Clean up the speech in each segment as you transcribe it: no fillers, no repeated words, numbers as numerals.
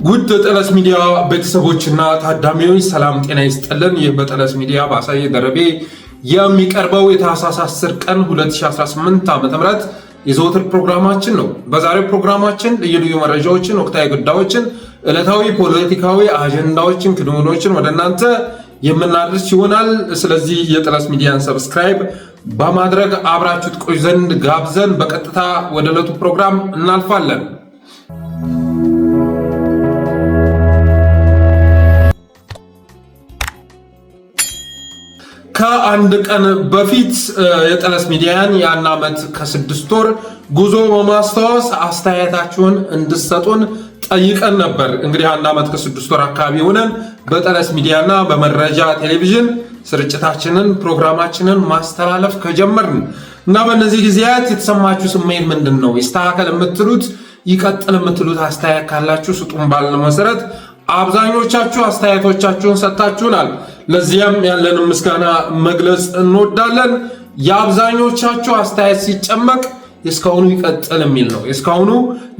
ውድ ጠለስ ሚዲያ ቤተሰቦችና ታዳሚዎች ሰላም ጤና ይስጥልን። ይህ በጠለስ ሚዲያ ባሳየ ደረቤ የሚቀርበው የታህሳስ 10 ቀን 2018 ዓ.ም የዘወትር ፕሮግራማችን ነው። በዛሬው ፕሮግራማችን ልዩ ልዩ መረጃዎችን፣ ወቅታዊ ጉዳዮችን፣ ዕለታዊ ፖለቲካዊ አጀንዳዎችን፣ ክንውኖችን ወደ እናንተ የምናደርስ ይሆናል። ስለዚህ የጠለስ ሚዲያን ሰብስክራይብ በማድረግ አብራችሁ ትቆዩ ዘንድ ጋብዘን በቀጥታ ወደ ዕለቱ ፕሮግራም እናልፋለን። ከአንድ ቀን በፊት የጠለስ ሚዲያን ያን ዓመት ከ6 ወር ጉዞ በማስታወስ አስተያየታችሁን እንድትሰጡን ጠይቀን ነበር። እንግዲህ አንድ ዓመት ከ6 ወር አካባቢ ሆነን በጠለስ ሚዲያና በመረጃ ቴሌቪዥን ስርጭታችንን ፕሮግራማችንን ማስተላለፍ ከጀመርን እና በእነዚህ ጊዜያት የተሰማችሁ ስሜት ምንድን ነው? ይስተካከል የምትሉት ይቀጥል የምትሉት አስተያየት ካላችሁ ስጡን ባልን መሰረት አብዛኞቻችሁ አስተያየቶቻችሁን ሰጥታችሁናል። ለዚያም ያለንን ምስጋና መግለጽ እንወዳለን። የአብዛኞቻችሁ አስተያየት ሲጨመቅ እስካሁኑ ይቀጥል የሚል ነው። እስካሁኑ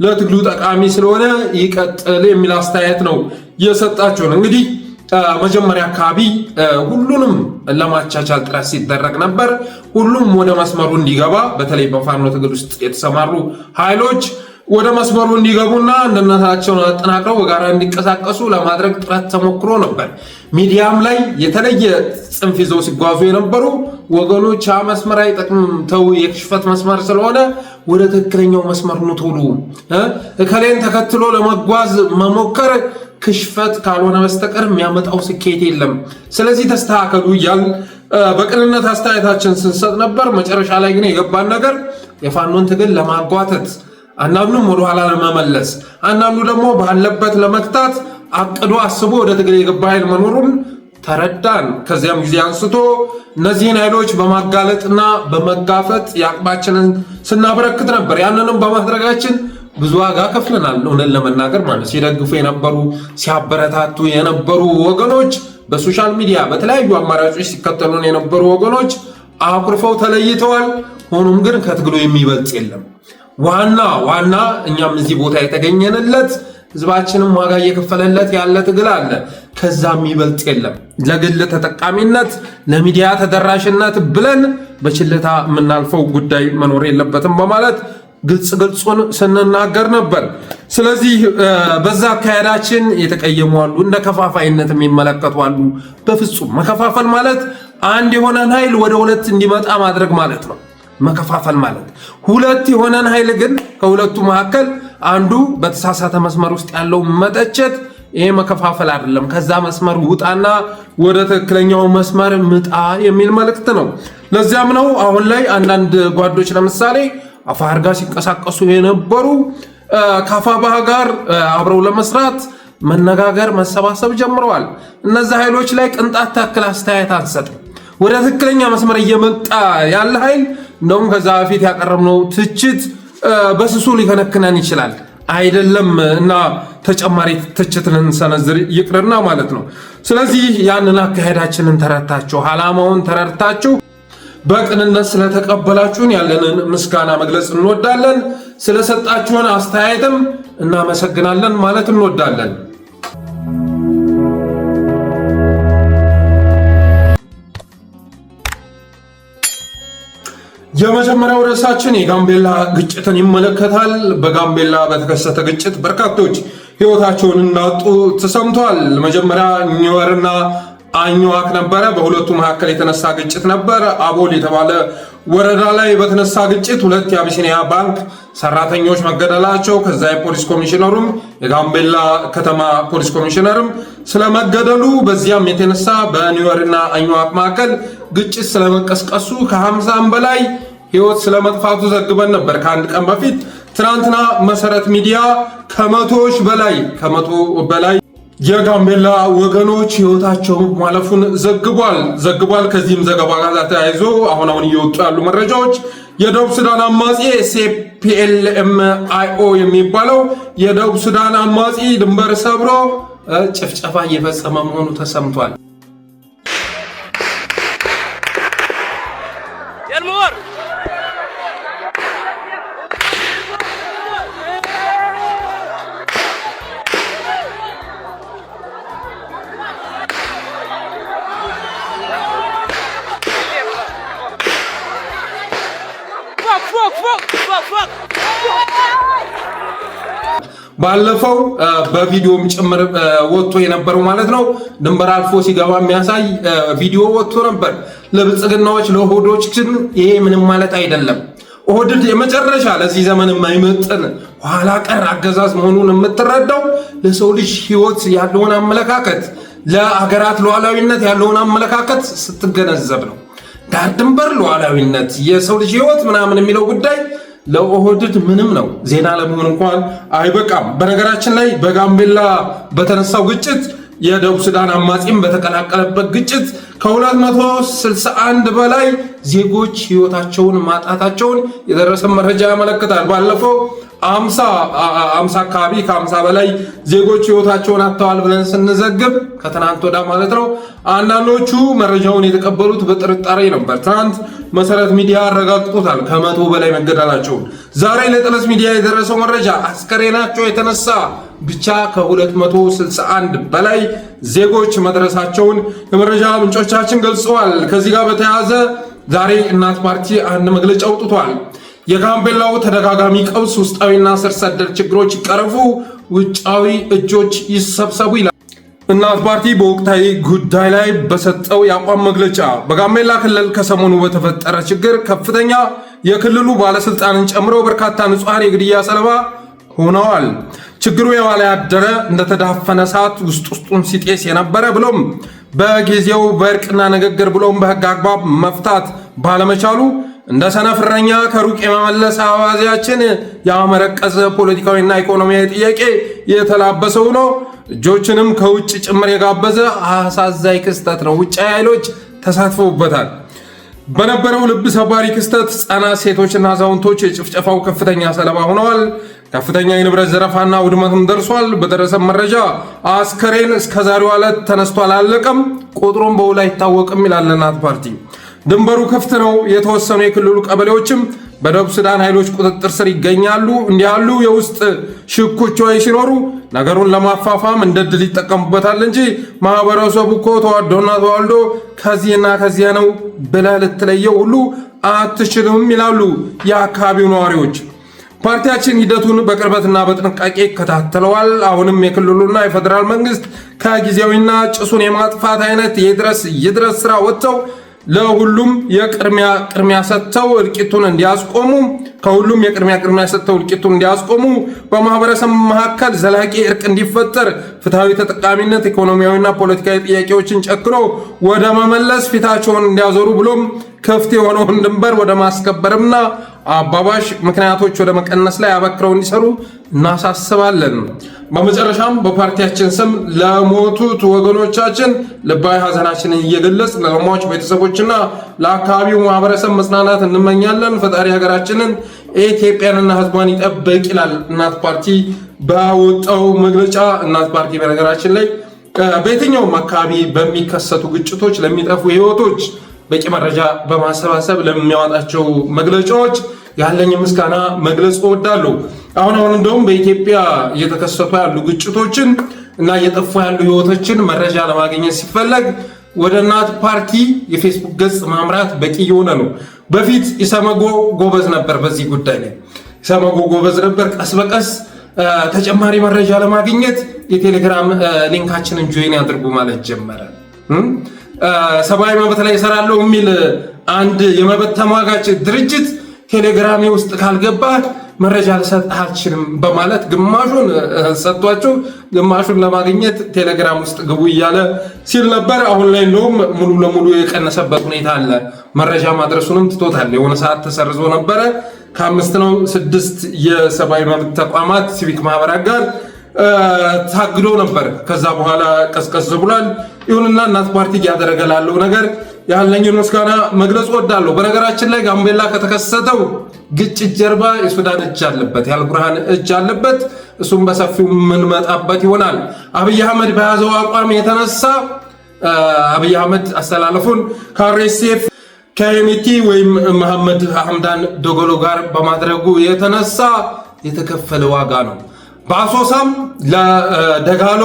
ለትግሉ ጠቃሚ ስለሆነ ይቀጥል የሚል አስተያየት ነው የሰጣችሁን። እንግዲህ መጀመሪያ አካባቢ ሁሉንም ለማቻቻል ጥረት ሲደረግ ነበር። ሁሉም ወደ መስመሩ እንዲገባ በተለይ በፋኖ ትግል ውስጥ የተሰማሩ ኃይሎች ወደ መስመሩ እንዲገቡና አንድነታቸውን አጠናክረው በጋራ እንዲንቀሳቀሱ ለማድረግ ጥረት ተሞክሮ ነበር። ሚዲያም ላይ የተለየ ጽንፍ ይዘው ሲጓዙ የነበሩ ወገኖች መስመር አይጠቅምም፣ ተው የክሽፈት መስመር ስለሆነ ወደ ትክክለኛው መስመር ነው ቶሎ እከሌን ተከትሎ ለመጓዝ መሞከር ክሽፈት ካልሆነ በስተቀር የሚያመጣው ስኬት የለም። ስለዚህ ተስተካከሉ እያል በቅንነት አስተያየታችን ስንሰጥ ነበር። መጨረሻ ላይ ግን የገባን ነገር የፋኖን ትግል ለማጓተት አንዳንዱም ወደ ኋላ ለመመለስ አንዳንዱ ደግሞ ባለበት ለመክታት አቅዶ አስቦ ወደ ትግል የገባ ኃይል መኖሩን ተረዳን። ከዚያም ጊዜ አንስቶ እነዚህን ኃይሎች በማጋለጥና በመጋፈጥ የአቅማችንን ስናበረክት ነበር። ያንንም በማድረጋችን ብዙ ዋጋ ከፍለናል። እውነት ለመናገር ማለት ሲደግፉ የነበሩ ሲያበረታቱ የነበሩ ወገኖች፣ በሶሻል ሚዲያ በተለያዩ አማራጮች ሲከተሉን የነበሩ ወገኖች አኩርፈው ተለይተዋል። ሆኖም ግን ከትግሉ የሚበልጥ የለም። ዋና እኛም እዚህ ቦታ የተገኘንለት ህዝባችንም ዋጋ እየከፈለለት ያለ ትግል አለ። ከዛ የሚበልጥ የለም። ለግል ተጠቃሚነት ለሚዲያ ተደራሽነት ብለን በችልታ የምናልፈው ጉዳይ መኖር የለበትም በማለት ግልጹን ስንናገር ነበር። ስለዚህ በዛ አካሄዳችን የተቀየሙ አሉ፣ እንደ ከፋፋይነት የሚመለከቱ አሉ። በፍጹም መከፋፈል ማለት አንድ የሆነን ኃይል ወደ ሁለት እንዲመጣ ማድረግ ማለት ነው። መከፋፈል ማለት ሁለት የሆነን ኃይል ግን ከሁለቱ መካከል አንዱ በተሳሳተ መስመር ውስጥ ያለው መተቸት፣ ይሄ መከፋፈል አይደለም። ከዛ መስመር ውጣና ወደ ትክክለኛው መስመር ምጣ የሚል መልእክት ነው። ለዚያም ነው አሁን ላይ አንዳንድ ጓዶች ለምሳሌ አፋር ጋር ሲንቀሳቀሱ የነበሩ ከአፋባህ ጋር አብረው ለመስራት መነጋገር መሰባሰብ ጀምረዋል። እነዚህ ኃይሎች ላይ ቅንጣት ታክል አስተያየት አንሰጥም። ወደ ትክክለኛ መስመር እየመጣ ያለ ኃይል እንደውም ከዛ በፊት ያቀረብነው ትችት በስሱ ሊከነክነን ይችላል አይደለም እና ተጨማሪ ትችት ልንሰነዝር ይቅርና ማለት ነው። ስለዚህ ያንን አካሄዳችንን ተረድታችሁ ዓላማውን ተረድታችሁ በቅንነት ስለተቀበላችሁን ያለንን ምስጋና መግለጽ እንወዳለን። ስለሰጣችሁን አስተያየትም እናመሰግናለን ማለት እንወዳለን። የመጀመሪያው ርዕሳችን የጋምቤላ ግጭትን ይመለከታል። በጋምቤላ በተከሰተ ግጭት በርካቶች ሕይወታቸውን እንዳጡ ተሰምቷል። መጀመሪያ ኒወርና አኝዋክ ነበረ። በሁለቱ መካከል የተነሳ ግጭት ነበር። አቦል የተባለ ወረዳ ላይ በተነሳ ግጭት 2 የአቢሲኒያ ባንክ ሰራተኞች መገደላቸው፣ ከዛ የፖሊስ ኮሚሽነሩም የጋምቤላ ከተማ ፖሊስ ኮሚሽነርም ስለመገደሉ፣ በዚያም የተነሳ በኒወርና አኝዋክ መካከል ግጭት ስለመቀስቀሱ ከ50 በላይ ሕይወት ስለመጥፋቱ ዘግበን ነበር ከአንድ ቀን በፊት። ትናንትና መሰረት ሚዲያ ከመቶ በላይ የጋምቤላ ወገኖች ሕይወታቸው ማለፉን ዘግቧል። ከዚህም ዘገባ ጋር ተያይዞ አሁን እየወጡ ያሉ መረጃዎች የደቡብ ሱዳን አማጺ SPLM-IO የሚባለው የደቡብ ሱዳን አማጺ ድንበር ሰብሮ ጭፍጨፋ እየፈጸመ መሆኑ ተሰምቷል። ባለፈው በቪዲዮም ጭምር ወጥቶ የነበረው ማለት ነው ድንበር አልፎ ሲገባ የሚያሳይ ቪዲዮ ወጥቶ ነበር። ለብልጽግናዎች ለሆዶች ግን ይሄ ምንም ማለት አይደለም። ኦህዴድ የመጨረሻ ለዚህ ዘመን የማይመጥን ኋላ ቀር አገዛዝ መሆኑን የምትረዳው ለሰው ልጅ ህይወት ያለውን አመለካከት፣ ለአገራት ሉዓላዊነት ያለውን አመለካከት ስትገነዘብ ነው። ዳር ድንበር ሉዓላዊነት፣ የሰው ልጅ ህይወት ምናምን የሚለው ጉዳይ ለኦህዴድ ምንም ነው። ዜና ለመሆን እንኳን አይበቃም። በነገራችን ላይ በጋምቤላ በተነሳው ግጭት የደቡብ ሱዳን አማጺም በተቀላቀለበት ግጭት ከ261 በላይ ዜጎች ህይወታቸውን ማጣታቸውን የደረሰ መረጃ ያመለክታል። ባለፈው 50 አካባቢ ከ50 በላይ ዜጎች ህይወታቸውን አጥተዋል ብለን ስንዘግብ ከትናንት ወዳ ማለት ነው አንዳንዶቹ መረጃውን የተቀበሉት በጥርጣሬ ነበር። ትናንት መሰረት ሚዲያ አረጋግጦታል ከ100 በላይ መገደላቸውን። ዛሬ ለጠለስ ሚዲያ የደረሰው መረጃ አስከሬናቸው የተነሳ ብቻ ከ261 በላይ ዜጎች መድረሳቸውን የመረጃ ምንጮቻችን ገልጸዋል። ከዚህ ጋር በተያያዘ ዛሬ እናት ፓርቲ አንድ መግለጫ አውጥቷል። የጋምቤላው ተደጋጋሚ ቀውስ ውስጣዊና ስር ሰደድ ችግሮች ይቀረፉ፣ ውጫዊ እጆች ይሰብሰቡ ይላል። እናት ፓርቲ በወቅታዊ ጉዳይ ላይ በሰጠው የአቋም መግለጫ በጋምቤላ ክልል ከሰሞኑ በተፈጠረ ችግር ከፍተኛ የክልሉ ባለስልጣንን ጨምሮ በርካታ ንጹሐን የግድያ ሰለባ ሆነዋል። ችግሩ የዋለ ያደረ እንደተዳፈነ እሳት ውስጡን ሲጤስ የነበረ ብሎም በጊዜው በእርቅና ንግግር ብሎም በህግ አግባብ መፍታት ባለመቻሉ እንደ ሰነፍረኛ ከሩቅ የመመለስ አዋዚያችን ያመረቀዘ ፖለቲካዊና ኢኮኖሚያዊ ጥያቄ የተላበሰው ነው። እጆችንም ከውጭ ጭምር የጋበዘ አሳዛኝ ክስተት ነው። ውጭ ኃይሎች ተሳትፈውበታል። በነበረው ልብ ሰባሪ ክስተት ህጻናት፣ ሴቶችና አዛውንቶች የጭፍጨፋው ከፍተኛ ሰለባ ሆነዋል። ከፍተኛ የንብረት ዘረፋና ውድመትም ደርሷል። በደረሰ መረጃ አስከሬን እስከዛሬው ዕለት ተነስቶ አላለቀም፣ ቁጥሩም በውል አይታወቅም ይላል እናት ፓርቲ። ድንበሩ ክፍት ነው። የተወሰኑ የክልሉ ቀበሌዎችም በደቡብ ሱዳን ኃይሎች ቁጥጥር ስር ይገኛሉ። እንዲህ ያሉ የውስጥ ሽኩቻዎች ሲኖሩ ነገሩን ለማፋፋም እንደ ድል ይጠቀሙበታል እንጂ ማህበረሰቡ እኮ ተዋዶና ተዋልዶ ከዚህና ከዚያ ነው ብለህ ልትለየው ሁሉ አትችልም ይላሉ የአካባቢው ነዋሪዎች። ፓርቲያችን ሂደቱን በቅርበትና በጥንቃቄ ይከታተለዋል። አሁንም የክልሉና የፌዴራል መንግስት ከጊዜያዊና ጭሱን የማጥፋት አይነት የድረስ ስራ ወጥተው ለሁሉም የቅድሚያ ሰጥተው እልቂቱን እንዲያስቆሙ ከሁሉም የቅድሚያ ሰጥተው እልቂቱን እንዲያስቆሙ በማህበረሰብ መካከል ዘላቂ እርቅ እንዲፈጠር ፍትሃዊ ተጠቃሚነት፣ ኢኮኖሚያዊና ፖለቲካዊ ጥያቄዎችን ጨክኖ ወደ መመለስ ፊታቸውን እንዲያዞሩ ብሎም ክፍት የሆነውን ድንበር ወደ ማስከበርና አባባሽ ምክንያቶች ወደ መቀነስ ላይ አበክረው እንዲሰሩ እናሳስባለን። በመጨረሻም በፓርቲያችን ስም ለሞቱት ወገኖቻችን ልባዊ ሐዘናችንን እየገለጽ ለሟች ቤተሰቦችና ለአካባቢው ማህበረሰብ መጽናናት እንመኛለን። ፈጣሪ ሀገራችንን ኢትዮጵያንና ሕዝቧን ይጠብቅ ይላል እናት ፓርቲ ባወጣው መግለጫ። እናት ፓርቲ በነገራችን ላይ በየትኛውም አካባቢ በሚከሰቱ ግጭቶች ለሚጠፉ ህይወቶች በቂ መረጃ በማሰባሰብ ለሚያወጣቸው መግለጫዎች ያለኝ ምስጋና መግለጽ እወዳለሁ። አሁን እንደውም በኢትዮጵያ እየተከሰቱ ያሉ ግጭቶችን እና እየጠፉ ያሉ ህይወቶችን መረጃ ለማግኘት ሲፈለግ ወደ እናት ፓርቲ የፌስቡክ ገጽ ማምራት በቂ የሆነ ነው። በፊት ኢሰመጎ ጎበዝ ነበር፣ በዚህ ጉዳይ ላይ ኢሰመጎ ጎበዝ ነበር። ቀስ በቀስ ተጨማሪ መረጃ ለማግኘት የቴሌግራም ሊንካችንን ጆይን ያድርጉ ማለት ጀመረ። ሰብአዊ መብት ላይ እሰራለሁ የሚል አንድ የመብት ተሟጋች ድርጅት ቴሌግራሜ ውስጥ ካልገባ መረጃ ልሰጥህ አልችልም በማለት ግማሹን ሰጥቷቸው ግማሹን ለማግኘት ቴሌግራም ውስጥ ግቡ እያለ ሲል ነበር። አሁን ላይ እንደውም ሙሉ ለሙሉ የቀነሰበት ሁኔታ አለ። መረጃ ማድረሱንም ትቶታል። የሆነ ሰዓት ተሰርዞ ነበረ። ከ5 ነው 6 የሰብአዊ መብት ተቋማት ሲቪክ ማህበራት ጋር ታግዶ ነበር። ከዛ በኋላ ቀስቀስ ብሏል። ይሁንና እናት ፓርቲ እያደረገ ላለው ነገር ያለኝን ምስጋና መግለጽ ወዳለሁ። በነገራችን ላይ ጋምቤላ ከተከሰተው ግጭት ጀርባ የሱዳን እጅ አለበት፣ የአልቡርሃን እጅ አለበት። እሱም በሰፊው የምንመጣበት ይሆናል። አብይ አህመድ በያዘው አቋም የተነሳ አብይ አህመድ አስተላለፉን ከአርኤስኤፍ ከሄሜቲ ወይም መሐመድ ሐምዳን ዶጎሎ ጋር በማድረጉ የተነሳ የተከፈለ ዋጋ ነው። በአሶሳም ለደጋሎ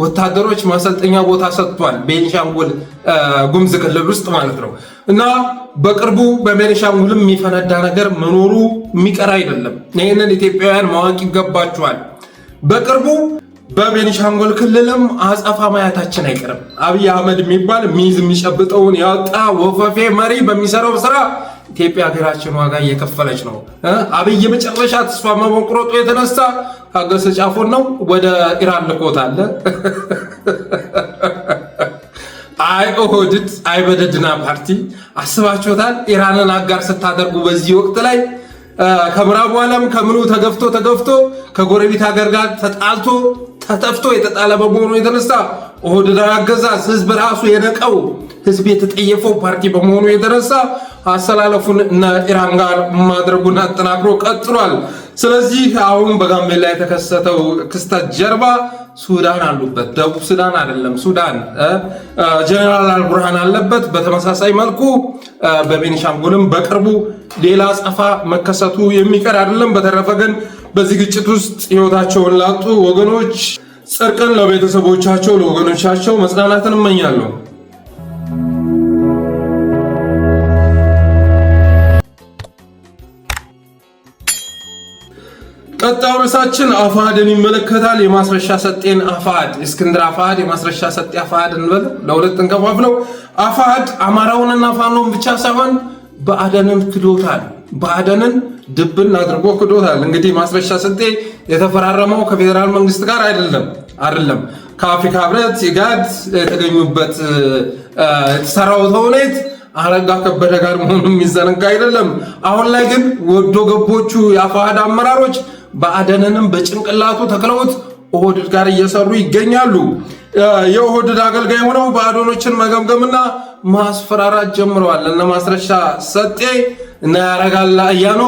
ወታደሮች ማሰልጠኛ ቦታ ሰጥቷል። ቤኒሻንጉል ጉሙዝ ክልል ውስጥ ማለት ነው። እና በቅርቡ በቤኒሻንጉልም የሚፈነዳ ነገር መኖሩ የሚቀር አይደለም። ይህንን ኢትዮጵያውያን ማወቅ ይገባቸዋል። በቅርቡ በቤኒሻንጉል ክልልም አጸፋ ማየታችን አይቀርም። አብይ አህመድ የሚባል ሚዝ የሚጨብጠውን ያወጣ ወፈፌ መሪ በሚሰራው ስራ ኢትዮጵያ ሀገራችን ዋጋ እየከፈለች ነው። አብይ መጨረሻ ተስፋ መቁረጡ የተነሳ ታገሰ ጫፎን ነው ወደ ኢራን ልኮታል። አይ ኦህዴድ አይ በደድና ፓርቲ አስባችሁታል? ኢራንን አጋር ስታደርጉ በዚህ ወቅት ላይ ከምዕራቡ ዓለም ከምኑ ተገፍቶ ከጎረቤት ሀገር ጋር ተጣልቶ ተጠፍቶ የተጣለ በመሆኑ የተነሳ ኦህዴዳዊ አገዛዝ ህዝብ ራሱ የነቀው ህዝብ የተጠየፈው ፓርቲ በመሆኑ የተነሳ አሰላለፉን እና ኢራን ጋር ማድረጉን አጠናክሮ ቀጥሏል። ስለዚህ አሁን በጋምቤላ የተከሰተው ክስተት ጀርባ ሱዳን አሉበት። ደቡብ ሱዳን አይደለም፣ ሱዳን ጀነራል አልቡርሃን አለበት። በተመሳሳይ መልኩ በቤኒሻንጉልም በቅርቡ ሌላ አጸፋ መከሰቱ የሚቀር አይደለም። በተረፈ ግን በዚህ ግጭት ውስጥ ህይወታቸውን ላጡ ወገኖች ጽድቅን ለቤተሰቦቻቸው ለወገኖቻቸው መጽናናትን እመኛለሁ። ቀጣዩ ርዕሳችን አፋሕድን ይመለከታል። የማስረሻ ሰጤን አፋሕድ እስክንድር አፋሕድ የማስረሻ ሰጤ አፋሕድ እንበል፣ ለሁለት እንከፋፍለው። አፋሕድ አማራውንና ፋኖን ብቻ ሳይሆን ብአዴንን ክዶታል። ብአዴንን ድብን አድርጎ ክዶታል። እንግዲህ ማስረሻ ሰጤ የተፈራረመው ከፌዴራል መንግስት ጋር አይደለም ከአፍሪካ ህብረት ኢጋድ የተገኙበት የተሰራው ተውኔት አረጋ ከበደ ጋር መሆኑ የሚዘነጋ አይደለም። አሁን ላይ ግን ወዶ ገቦቹ የአፋሕድ አመራሮች ብአዴንንም በጭንቅላቱ ተክለውት ኦህዴድ ጋር እየሰሩ ይገኛሉ። የኦህዴድ አገልጋይ ሆነው ብአዴኖችን መገምገምና ማስፈራራት ጀምረዋል። እነ ማስረሻ ሰጤ እና ያረጋል አያኖ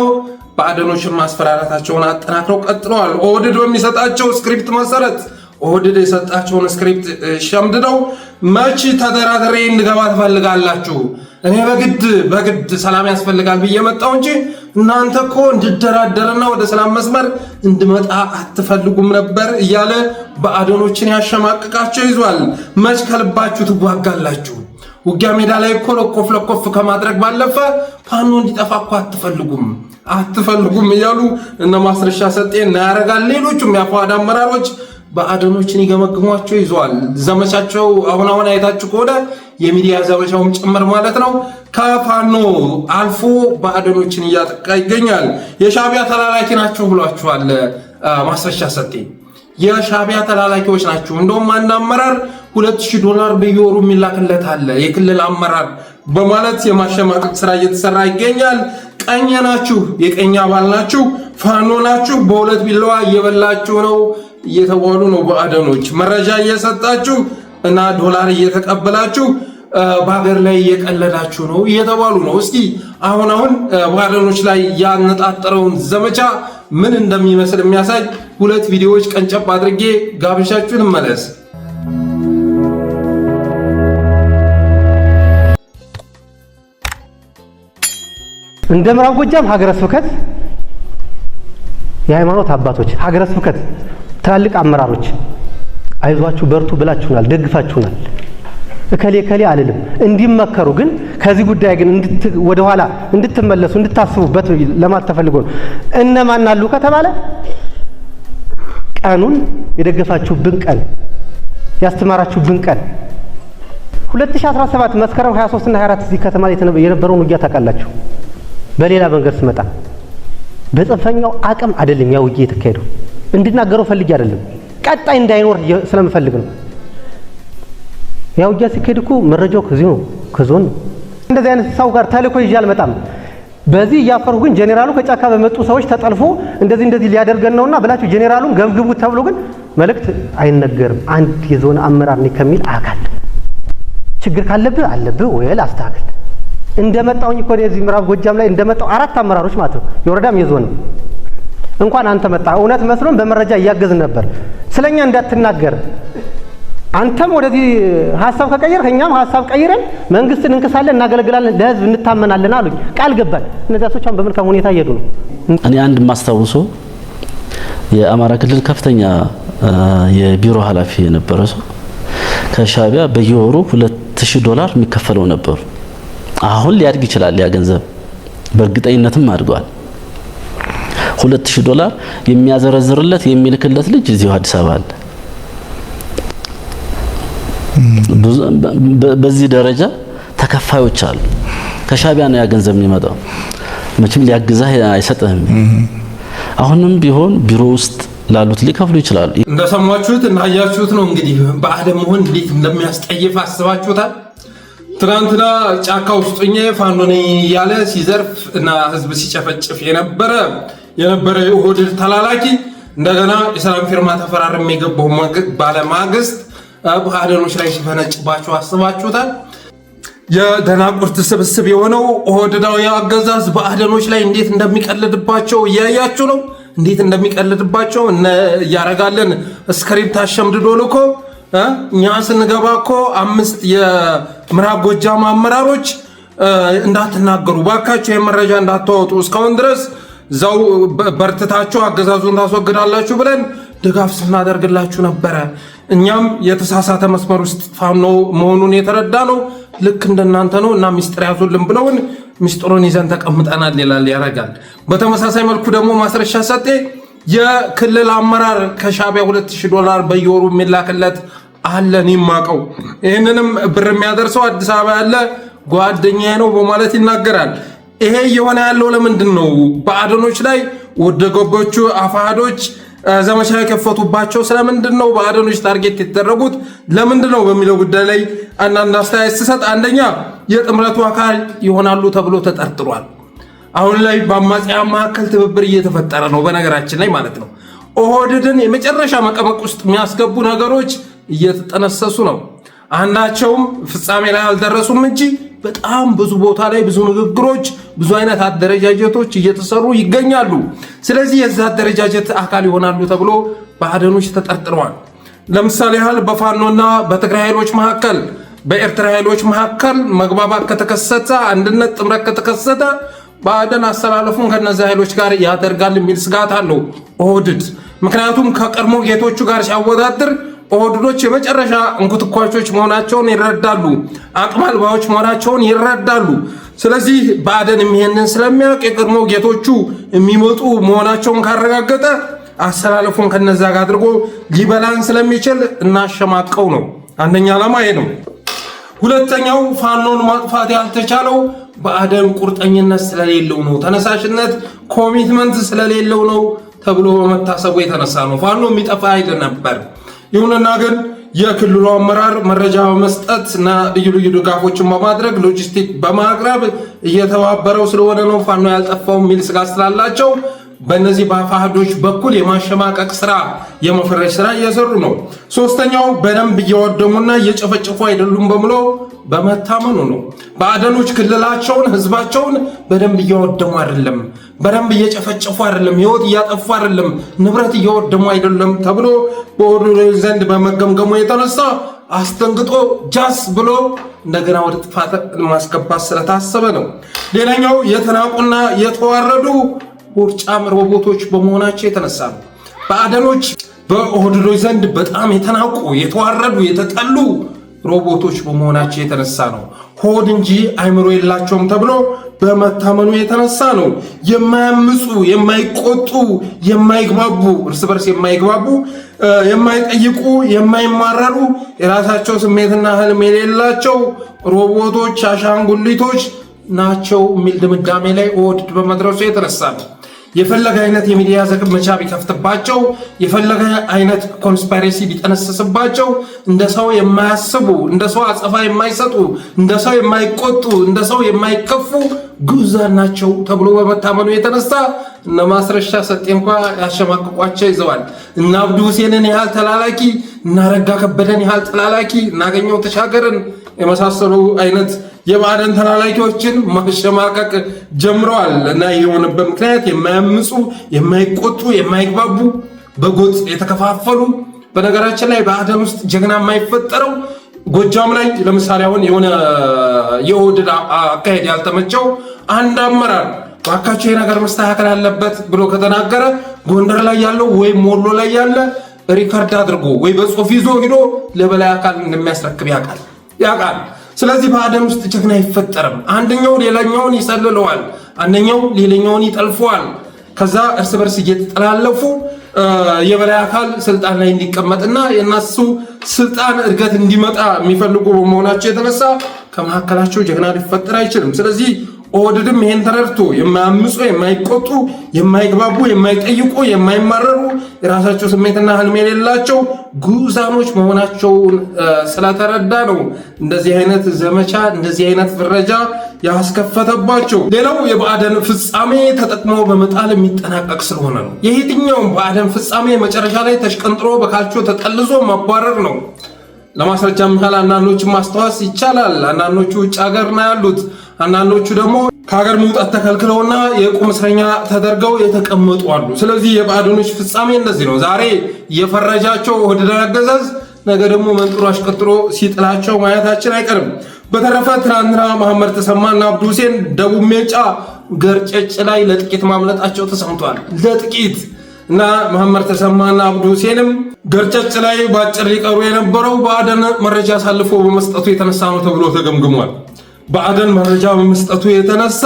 ብአዴኖችን ማስፈራራታቸውን አጠናክረው ቀጥለዋል። ኦህዴድ በሚሰጣቸው ስክሪፕት መሰረት ኦህዴድ የሰጣቸውን ስክሪፕት ሸምድደው መቼ ተደራድሬ እንድገባ ትፈልጋላችሁ? እኔ በግድ ሰላም ያስፈልጋል ብዬ መጣሁ እንጂ እናንተ እኮ እንድደራደርና ወደ ሰላም መስመር እንድመጣ አትፈልጉም ነበር እያለ ብአዴኖችን ያሸማቅቃቸው ይዟል። መች ከልባችሁ ትዋጋላችሁ? ውጊያ ሜዳ ላይ እኮ ለኮፍ ከማድረግ ባለፈ ፋኖ እንዲጠፋ እኮ አትፈልጉም እያሉ እነ ማስረሻ ሰጤ እና ያረጋል ሌሎቹም የአፋሕድ አመራሮች ብአዴኖችን ይገመግሟቸው ይዘዋል። ዘመቻቸው አሁን አይታችሁ ከሆነ የሚዲያ ዘመቻውም ጭምር ማለት ነው ከፋኖ አልፎ ብአዴኖችን እያጠቃ ይገኛል። የሻዕቢያ ተላላኪ ናቸው ብሏቸዋል ማስረሻ ሰጤ። የሻዕቢያ ተላላኪዎች ናቸው። እንደውም አንድ አመራር $2000 በየወሩ የሚላክለት አለ የክልል አመራር በማለት የማሸማቀቅ ስራ እየተሰራ ይገኛል። ቀኝ ናችሁ፣ የቀኝ አባል ናችሁ፣ ፋኖ ናችሁ፣ በሁለት ቢላዋ እየበላችሁ ነው እየተባሉ ነው። ብአዴኖች መረጃ እየሰጣችሁ እና ዶላር እየተቀበላችሁ በሀገር ላይ እየቀለዳችሁ ነው እየተባሉ ነው። እስኪ አሁን ብአዴኖች ላይ ያነጣጠረውን ዘመቻ ምን እንደሚመስል የሚያሳይ ሁለት ቪዲዮዎች ቀንጨብ አድርጌ ጋብዣችሁን መለስ። እንደ ምዕራብ ጎጃም ሀገረ ስብከት የሃይማኖት አባቶች ሀገረ ስብከት ትላልቅ አመራሮች አይዟችሁ በርቱ ብላችሁናል፣ ደግፋችሁናል። እከሌ አልልም እንዲመከሩ ግን ከዚህ ጉዳይ ግን ወደ ኋላ እንድትመለሱ እንድታስቡበት ለማለት ተፈልጎ ነው። እነማን አሉ ከተባለ ቀኑን የደገፋችሁብን ቀን ያስተማራችሁብን ቀን 2017 መስከረም 23 እና 24 እዚህ ከተማ የነበረውን ውጊያ ታውቃላችሁ። በሌላ መንገድ ስመጣ በጽንፈኛው አቅም አይደለም ያው ውጊያ የተካሄደው። እንድናገረው ፈልጌ አይደለም፣ ቀጣይ እንዳይኖር ስለምፈልግ ነው። ያው ውጊያ ሲካሄድ እኮ መረጃው ከዚህ ነው ከዞን ነው። እንደዚህ አይነት ሰው ጋር ተልኮ ይዤ አልመጣም። በዚህ እያፈሩ ግን ጄኔራሉ ከጫካ በመጡ ሰዎች ተጠልፎ እንደዚህ ሊያደርገን ነውና ብላችሁ ጄኔራሉን ገምግቡት ተብሎ ግን መልእክት አይነገርም። አንድ የዞን አመራር ነኝ ከሚል አካል ችግር ካለብህ አለብህ ወይ አስተካክል። እንደመጣውኝ እኮ እዚህ ምዕራብ ጎጃም ላይ እንደመጣው 4 አመራሮች ማለት ነው የወረዳም የዞን እንኳን አንተ መጣ እውነት መስሎን በመረጃ እያገዝን ነበር። ስለኛ እንዳትናገር አንተም ወደዚህ ሐሳብ ከቀየርክ እኛም ሐሳብ ቀይረን መንግስትን እንከሳለን፣ እናገለግላለን፣ ለህዝብ እንታመናለን አሉኝ። ቃል ገባን። እነዛ ሰዎች በመልካም ሁኔታ እየሄዱ ነው። እኔ አንድ ማስታውሶ የአማራ ክልል ከፍተኛ የቢሮ ኃላፊ የነበረ ሰው ከሻቢያ በየወሩ $2000 የሚከፈለው ነበር። አሁን ሊያድግ ይችላል ያ ገንዘብ በእርግጠኝነትም አድጓል። $2000 የሚያዘረዝርለት የሚልክለት ልጅ እዚሁ አዲስ አበባ አለ። በዚህ ደረጃ ተከፋዮች አሉ። ከሻቢያ ነው ያ ገንዘብ የሚመጣው። መቼም ሊያግዛህ አይሰጥህም። አሁንም ቢሆን ቢሮ ውስጥ ላሉት ሊከፍሉ ይችላሉ። እንደሰማችሁት እና ያያችሁት ነው እንግዲህ በአደም ሆን እንዴት እንደሚያስጠይፍ አስባችሁታል። ትናንትና ጫካ ውስጥ ፋኖ ነኝ ያለ ሲዘርፍ እና ህዝብ ሲጨፈጭፍ የነበረ የኦህዴድ ተላላኪ እንደገና የሰላም ፊርማ ተፈራርሞ የገባው ባለማግስት በአደኖች ላይ ሲፈነጭባቸው አስባችሁታል። የደናቁርት ስብስብ የሆነው ኦህዴዳዊ አገዛዝ በአደኖች ላይ እንዴት እንደሚቀልድባቸው እያያችሁ ነው። እንዴት እንደሚቀልድባቸው እያረጋለን ስክሪፕት አሸምድዶ ልኮ እኛ ስንገባ እኮ 5 የምዕራብ ጎጃም አመራሮች እንዳትናገሩ ባካችሁ የመረጃ እንዳታወጡ እስካሁን ድረስ ዛው በርትታችሁ አገዛዙን ታስወግዳላችሁ ብለን ድጋፍ ስናደርግላችሁ ነበረ። እኛም የተሳሳተ መስመር ውስጥ ፋኖ መሆኑን የተረዳ ነው ልክ እንደናንተ ነው እና ሚስጥር ያዙልን ብለውን ሚስጥሩን ይዘን ተቀምጠናል ይላል ያረጋል። በተመሳሳይ መልኩ ደግሞ ማስረሻ ሰጤ የክልል አመራር ከሻቢያ $2000 በየወሩ የሚላክለት አለን ይማቀው ይህንንም ብር የሚያደርሰው አዲስ አበባ ያለ ጓደኛዬ ነው በማለት ይናገራል። ይሄ የሆነ ያለው ለምንድን ነው? በአደኖች ላይ ወደገቦቹ አፋሃዶች ዘመቻ የከፈቱባቸው ስለምንድን ነው? በአደኖች ታርጌት የተደረጉት ለምንድን ነው በሚለው ጉዳይ ላይ አንዳንድ አስተያየት ሲሰጥ፣ አንደኛ የጥምረቱ አካል ይሆናሉ ተብሎ ተጠርጥሯል። አሁን ላይ በአማጽያን መካከል ትብብር እየተፈጠረ ነው። በነገራችን ላይ ማለት ነው ኦህዴድን የመጨረሻ መቀመቅ ውስጥ የሚያስገቡ ነገሮች እየተጠነሰሱ ነው። አንዳቸውም ፍጻሜ ላይ አልደረሱም እንጂ በጣም ብዙ ቦታ ላይ ብዙ ንግግሮች፣ ብዙ አይነት አደረጃጀቶች እየተሰሩ ይገኛሉ። ስለዚህ የዛ አደረጃጀት አካል ይሆናሉ ተብሎ በአደኖች ተጠርጥረዋል። ለምሳሌ ያህል በፋኖና በትግራይ ኃይሎች መካከል፣ በኤርትራ ኃይሎች መካከል መግባባት ከተከሰተ፣ አንድነት ጥምረት ከተከሰተ በአደን አሰላለፉን ከነዚህ ኃይሎች ጋር ያደርጋል የሚል ስጋት አለው ኦህዴድ። ምክንያቱም ከቀድሞ ጌቶቹ ጋር ሲያወዳድር ኦህዴዶች የመጨረሻ እንኩትኳቾች መሆናቸውን ይረዳሉ፣ አቅም አልባዎች መሆናቸውን ይረዳሉ። ስለዚህ በአደን ይሄንን ስለሚያውቅ የቀድሞ ጌቶቹ የሚመጡ መሆናቸውን ካረጋገጠ አሰላለፉን ከነዛ ጋር አድርጎ ሊበላን ስለሚችል እናሸማቀው ነው። አንደኛ ዓላማ ይሄ ነው። ሁለተኛው ፋኖን ማጥፋት ያልተቻለው በአደን ቁርጠኝነት ስለሌለው ነው፣ ተነሳሽነት ኮሚትመንት ስለሌለው ነው ተብሎ በመታሰቡ የተነሳ ነው። ፋኖ የሚጠፋ አይደል ነበር። ይሁንና ግን የክልሉ አመራር መረጃ በመስጠት እና ልዩ ልዩ ድጋፎችን በማድረግ ሎጂስቲክ በማቅረብ እየተባበረው ስለሆነ ነው ፋኖ ያልጠፋው የሚል ስጋት ስላላቸው በእነዚህ በአፋሃዶች በኩል የማሸማቀቅ ስራ የመፈረጅ ስራ እየሰሩ ነው። ሶስተኛው በደንብ እየወደሙና እየጨፈጨፉ አይደሉም በምሎ በመታመኑ ነው። በአደኖች ክልላቸውን ህዝባቸውን በደንብ እያወደሙ አይደለም፣ በደንብ እየጨፈጨፉ አይደለም፣ ህይወት እያጠፉ አይደለም፣ ንብረት እያወደሙ አይደለም ተብሎ በኦህዴድ ዘንድ በመገምገሙ የተነሳ አስተንግጦ ጃስ ብሎ እንደገና ወደ ጥፋት ማስገባት ስለታሰበ ነው። ሌላኛው የተናቁና የተዋረዱ ቦርጫም ሮቦቶች በመሆናቸው የተነሳ ነው። በአደኖች በኦህዴዶች ዘንድ በጣም የተናቁ የተዋረዱ የተጠሉ ሮቦቶች በመሆናቸው የተነሳ ነው። ሆድ እንጂ አይምሮ የላቸውም ተብሎ በመታመኑ የተነሳ ነው። የማያምፁ፣ የማይቆጡ፣ የማይግባቡ፣ እርስ በርስ የማይግባቡ፣ የማይጠይቁ፣ የማይማረሩ፣ የራሳቸው ስሜትና ህልም የሌላቸው ሮቦቶች፣ አሻንጉሊቶች ናቸው የሚል ድምዳሜ ላይ ኦህዴድ በመድረሱ የተነሳ ነው። የፈለገ አይነት የሚዲያ ዘመቻ ቢከፍትባቸው፣ የፈለገ አይነት ኮንስፓይሬሲ ቢጠነስስባቸው እንደ ሰው የማያስቡ፣ እንደ ሰው አጸፋ የማይሰጡ፣ እንደ ሰው የማይቆጡ፣ እንደ ሰው የማይከፉ ጉዛን ናቸው ተብሎ በመታመኑ የተነሳ እነ ማስረሻ ሰጤ እንኳ ያሸማቅቋቸው ይዘዋል። እና አብዱ ሁሴንን ያህል ተላላኪ፣ እና ረጋ ከበደን ያህል ተላላኪ፣ እናገኘው ተሻገርን የመሳሰሉ አይነት የባዕድን ተላላኪዎችን ማሸማቀቅ ጀምረዋል። እና የሆነበት ምክንያት የማያምፁ፣ የማይቆጡ፣ የማይግባቡ፣ በጎጥ የተከፋፈሉ። በነገራችን ላይ በአደን ውስጥ ጀግና የማይፈጠረው ጎጃም ላይ ለምሳሌ አሁን የሆነ የኦህዴድ አካሄድ ያልተመቸው አንድ አመራር ባካቸው የነገር መስተካከል አለበት ብሎ ከተናገረ ጎንደር ላይ ያለው ወይ ሞሎ ላይ ያለ ሪከርድ አድርጎ ወይ በጽሁፍ ይዞ ሄዶ ለበላይ አካል እንደሚያስረክብ ያውቃል። ስለዚህ በአደን ውስጥ ጀግና አይፈጠርም። አንደኛው ሌላኛውን ይሰልለዋል፣ አንደኛው ሌላኛውን ይጠልፈዋል። ከዛ እርስ በርስ እየተጠላለፉ የበላይ አካል ስልጣን ላይ እንዲቀመጥና የነሱ ስልጣን እድገት እንዲመጣ የሚፈልጉ በመሆናቸው የተነሳ ከመካከላቸው ጀግና ሊፈጠር አይችልም። ስለዚህ ኦህዴድም ይሄን ተረድቶ የማያምፁ፣ የማይቆጡ፣ የማይግባቡ፣ የማይጠይቁ፣ የማይማረሩ የራሳቸው ስሜትና ህልም የሌላቸው ጉዛኖች መሆናቸውን ስለተረዳ ነው እንደዚህ አይነት ዘመቻ እንደዚህ አይነት ፍረጃ ያስከፈተባቸው። ሌላው የብአዴን ፍጻሜ ተጠቅሞ በመጣል የሚጠናቀቅ ስለሆነ ነው። የየትኛውም ብአዴን ፍጻሜ መጨረሻ ላይ ተሽቀንጥሮ በካልቾ ተጠልዞ ማባረር ነው። ለማስረጃ ምሳሌ አንዳንዶቹ ማስተዋስ ይቻላል። አንዳንዶቹ ውጭ ሀገር ነው ያሉት፣ አንዳንዶቹ ደግሞ ከሀገር መውጣት ተከልክለውና የቁም እስረኛ ተደርገው የተቀመጡ አሉ። ስለዚህ የብአዴኖች ፍጻሜ እንደዚህ ነው። ዛሬ የፈረጃቸው ኦህዴድ አገዛዝ ነገ ደግሞ መንጥሮ አሽቀጥሮ ሲጥላቸው ማየታችን አይቀርም። በተረፈ ትናንትና መሐመድ ተሰማና አብዱ ሁሴን ደቡብ ሜጫ ገርጨጭ ላይ ለጥቂት ማምለጣቸው ተሰምቷል። ለጥቂት እና መሐመድ ተሰማና አብዱ ሁሴንም ገርጨጭ ላይ ባጭር ሊቀሩ የነበረው ብአዴን መረጃ አሳልፎ በመስጠቱ የተነሳ ነው ተብሎ ተገምግሟል። ብአዴን መረጃ በመስጠቱ የተነሳ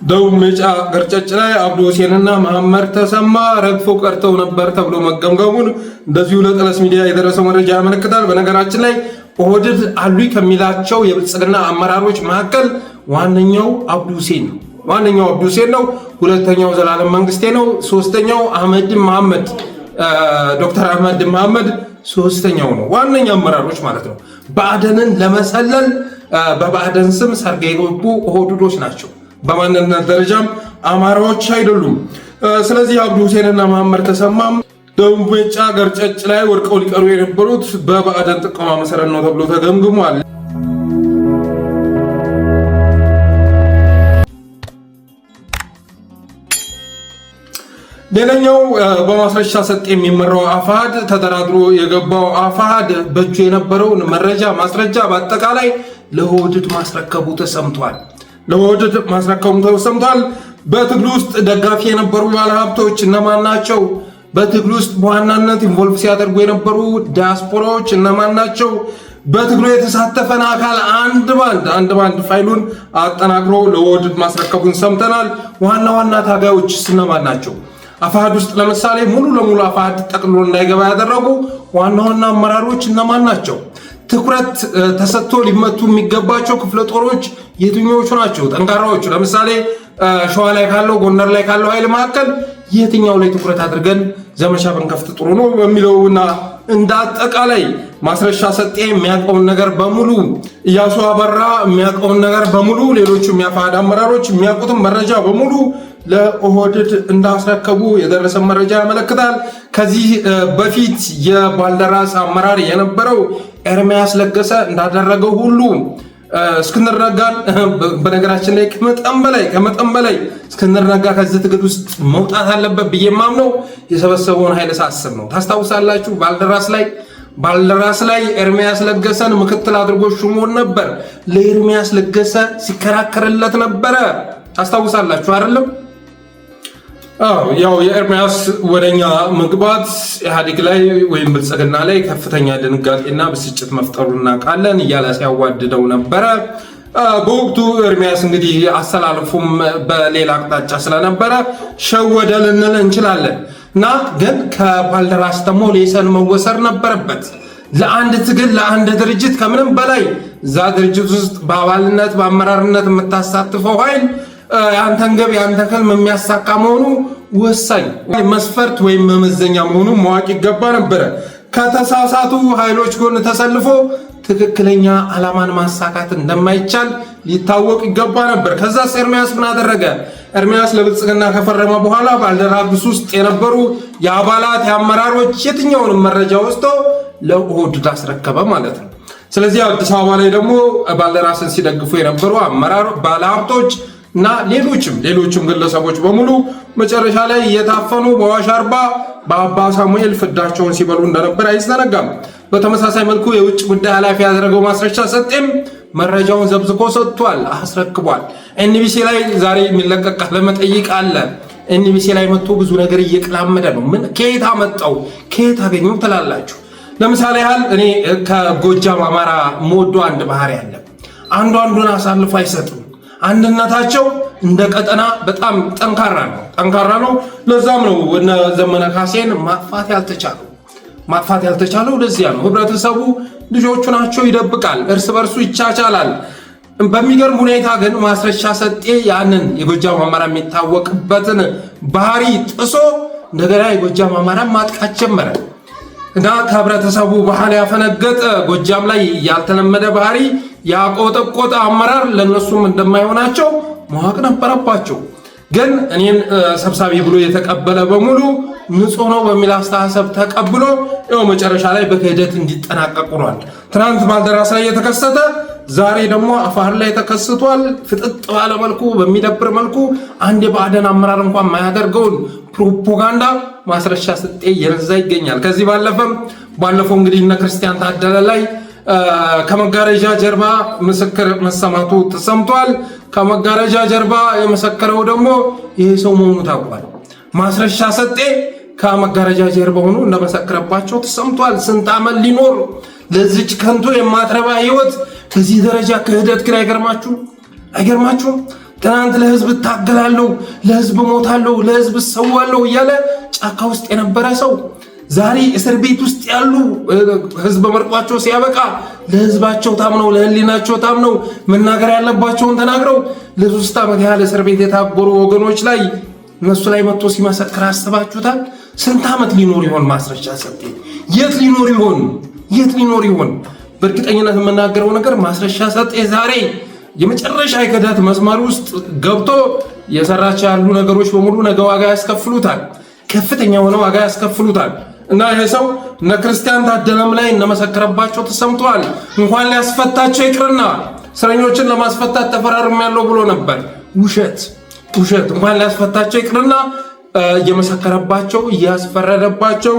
ደቡብ ሜጫ ገርጨጭ ላይ አብዱ ሁሴንና መሐመድ ተሰማ ረግፎ ቀርተው ነበር ተብሎ መገምገሙን እንደዚሁ ለጠለስ ሚዲያ የደረሰው መረጃ ያመለክታል። በነገራችን ላይ ኦህዴድ አሉኝ ከሚላቸው የብልጽግና አመራሮች መካከል ዋነኛው አብዱ ሁሴን ነው። ነው። ሁለተኛው ዘላለም መንግስቴ ነው። ሶስተኛው አህመድ መሐመድ ዶክተር አህመድ መሐመድ ሶስተኛው ነው። ዋነኛ አመራሮች ማለት ነው። ብአዴንን ለመሰለል በብአዴን ስም ሰርገ የገቡ ኦህዴዶች ናቸው። በማንነት ደረጃም አማራዎች አይደሉም። ስለዚህ አብዱ ሁሴንና መሐመድ ተሰማም ደቡብ ሜጫ ገርጨጭ ላይ ወድቀው ሊቀሩ የነበሩት በብአዴን ጥቆማ መሰረት ነው ተብሎ ተገምግሟል። ሌላኛው በማስረሻ ሰጤ የሚመራው አፋሕድ ተደራድሮ የገባው አፋሕድ በእጁ የነበረውን መረጃ ማስረጃ በአጠቃላይ ለኦህዴድ ማስረከቡ ተሰምቷል። በትግሉ ውስጥ ደጋፊ የነበሩ ባለሀብቶች እነማን ናቸው? በትግሉ ውስጥ በዋናነት ኢንቮልቭ ሲያደርጉ የነበሩ ዲያስፖራዎች እነማን ናቸው? በትግሉ የተሳተፈን አካል አንድ ባንድ ፋይሉን አጠናክሮ ለኦህዴድ ማስረከቡን ሰምተናል። ዋና ታጋዮች እነማን ናቸው? አፋሕድ ውስጥ ለምሳሌ ሙሉ ለሙሉ አፋሕድ ጠቅልሎ እንዳይገባ ያደረጉ ዋና አመራሮች እነማን ናቸው? ትኩረት ተሰጥቶ ሊመቱ የሚገባቸው ክፍለ ጦሮች የትኞቹ ናቸው? ጠንካራዎቹ ለምሳሌ ሸዋ ላይ ካለው ጎንደር ላይ ካለው ኃይል መካከል የትኛው ላይ ትኩረት አድርገን ዘመቻ ብንከፍት ጥሩ ነው በሚለውና እንደ አጠቃላይ ማስረሻ ሰጤ የሚያውቀውን ነገር በሙሉ ኢያሱ አበራ የሚያውቀውን ነገር በሙሉ ሌሎቹም የአፋሕድ አመራሮች የሚያውቁትን መረጃ በሙሉ ለኦህዴድ እንዳስረከቡ የደረሰ መረጃ ያመለክታል። ከዚህ በፊት የባልደራስ አመራር የነበረው ኤርሚያስ ለገሰ እንዳደረገው ሁሉ እስክንድር ነጋን በነገራችን ላይ ከመጠን በላይ እስክንድር ነጋ ከዚህ ትግል ውስጥ መውጣት አለበት ብዬ የማምነው የሰበሰበውን ኃይል ሳስብ ነው። ታስታውሳላችሁ ባልደራስ ላይ ኤርሚያስ ለገሰን ምክትል አድርጎ ሹሞን ነበር። ለኤርሚያስ ለገሰ ሲከራከርለት ነበረ። ታስታውሳላችሁ አይደለም? ያው የኤርሚያስ ወደኛ መግባት ኢህአዴግ ላይ ወይም ብልጽግና ላይ ከፍተኛ ድንጋጤና ብስጭት መፍጠሩን እናውቃለን እያለ ሲያዋድደው ነበረ። በወቅቱ ኤርሚያስ እንግዲህ አሰላለፉም በሌላ አቅጣጫ ስለነበረ ሸወደ ልንል እንችላለን እና ግን ከባልደራስ ደግሞ ሌሰን መወሰድ ነበረበት። ለአንድ ትግል ለአንድ ድርጅት ከምንም በላይ እዛ ድርጅት ውስጥ በአባልነት በአመራርነት የምታሳትፈው ኃይል የአንተን ገብ የአንተን ህልም የሚያሳካ መሆኑ ወሳኝ መስፈርት ወይም መመዘኛ መሆኑ ማወቅ ይገባ ነበረ። ከተሳሳቱ ኃይሎች ጎን ተሰልፎ ትክክለኛ ዓላማን ማሳካት እንደማይቻል ሊታወቅ ይገባ ነበር። ከዛስ ኤርሚያስ ምን አደረገ? ኤርሚያስ ለብልጽግና ከፈረመ በኋላ ባልደራስ ውስጥ የነበሩ የአባላት የአመራሮች የትኛውንም መረጃ ወስዶ ለኦህዴድ አስረከበ ማለት ነው። ስለዚህ አዲስ አበባ ላይ ደግሞ ባልደራስን ሲደግፉ የነበሩ አመራር ባለሀብቶች እና ሌሎችም ግለሰቦች በሙሉ መጨረሻ ላይ እየታፈኑ በአዋሽ አርባ በአባ ሳሙኤል ፍዳቸውን ሲበሉ እንደነበር አይዘነጋም። በተመሳሳይ መልኩ የውጭ ጉዳይ ኃላፊ ያደረገው ማስረሻ ሰጤም መረጃውን ዘብዝኮ ሰጥቷል፣ አስረክቧል። ኤንቢሲ ላይ ዛሬ የሚለቀቅ ለመጠይቅ አለ። ኤንቢሲ ላይ መጥቶ ብዙ ነገር እየቀላመደ ነው። ምን ከየት አመጣው ከየት አገኘው ትላላችሁ? ለምሳሌ ያህል እኔ ከጎጃም አማራ ሞዶ አንድ ባህሪ አለ። አንዱ አንዱን አሳልፎ አይሰጥም። አንድነታቸው እንደ ቀጠና በጣም ጠንካራ ነው። ለዛም ነው እነ ዘመነ ካሴን ማጥፋት ያልተቻለው ለዚያ ነው። ህብረተሰቡ ልጆቹ ናቸው ይደብቃል፣ እርስ በርሱ ይቻቻላል። በሚገርም ሁኔታ ግን ማስረሻ ሰጤ ያንን የጎጃም አማራ የሚታወቅበትን ባህሪ ጥሶ እንደገና የጎጃም አማራ ማጥቃት ጀመረ እና ከህብረተሰቡ ባህል ያፈነገጠ ጎጃም ላይ ያልተለመደ ባህሪ ያቆጠቆጠ አመራር ለነሱም እንደማይሆናቸው ማወቅ ነበረባቸው። ግን እኔን ሰብሳቢ ብሎ የተቀበለ በሙሉ ንጹህ ነው በሚል አስተሳሰብ ተቀብሎ ያው መጨረሻ ላይ በክህደት እንዲጠናቀቁ ሆኗል። ትናንት ባልደራስ ላይ የተከሰተ ዛሬ ደግሞ አፋር ላይ ተከስቷል። ፍጥጥ ባለ መልኩ በሚደብር መልኩ አንድ የባዕደን አመራር እንኳን የማያደርገውን ፕሮፓጋንዳ ማስረሻ ሰጤ እየነዛ ይገኛል። ከዚህ ባለፈው እንግዲህ እነ ክርስቲያን ታደለ ላይ ከመጋረጃ ጀርባ ምስክር መሰማቱ ተሰምቷል። ከመጋረጃ ጀርባ የመሰከረው ደግሞ ይሄ ሰው መሆኑ ታውቋል። ማስረሻ ሰጤ ከመጋረጃ ጀርባ ሆኖ እንደመሰከረባቸው ተሰምቷል። ስንት ዓመት ሊኖር ለዚች ከንቱ የማትረባ ህይወት በዚህ ደረጃ ክህደት ግን አይገርማችሁም? ትናንት ለህዝብ እታገላለሁ፣ ለህዝብ ሞታለሁ፣ ለህዝብ እሰዋለሁ እያለ ጫካ ውስጥ የነበረ ሰው ዛሬ እስር ቤት ውስጥ ያሉ ህዝብ መርጧቸው ሲያበቃ ለህዝባቸው ታምነው ለህሊናቸው ታምነው መናገር ያለባቸውን ተናግረው ለ3 ዓመት ያህል እስር ቤት የታጎሩ ወገኖች ላይ እነሱ ላይ መጥቶ ሲመሰክር አስባችሁታል? ስንት ዓመት ሊኖር ይሆን ማስረሻ ሰጤ? የት ሊኖር ይሆን? በእርግጠኝነት የምናገረው ነገር ማስረሻ ሰጤ ዛሬ የመጨረሻ የክህደት መስመር ውስጥ ገብቶ የሰራቸው ያሉ ነገሮች በሙሉ ነገ ዋጋ ያስከፍሉታል። ከፍተኛ ሆነ ዋጋ ያስከፍሉታል። እና ይሄ ሰው እነ ክርስቲያን ታደለም ላይ እነመሰከረባቸው ተሰምተዋል። እንኳን ሊያስፈታቸው ይቅርና እስረኞችን ለማስፈታት ተፈራርሜያለሁ ብሎ ነበር። ውሸት። እንኳን ሊያስፈታቸው ይቅርና እየመሰከረባቸው እያስፈረደባቸው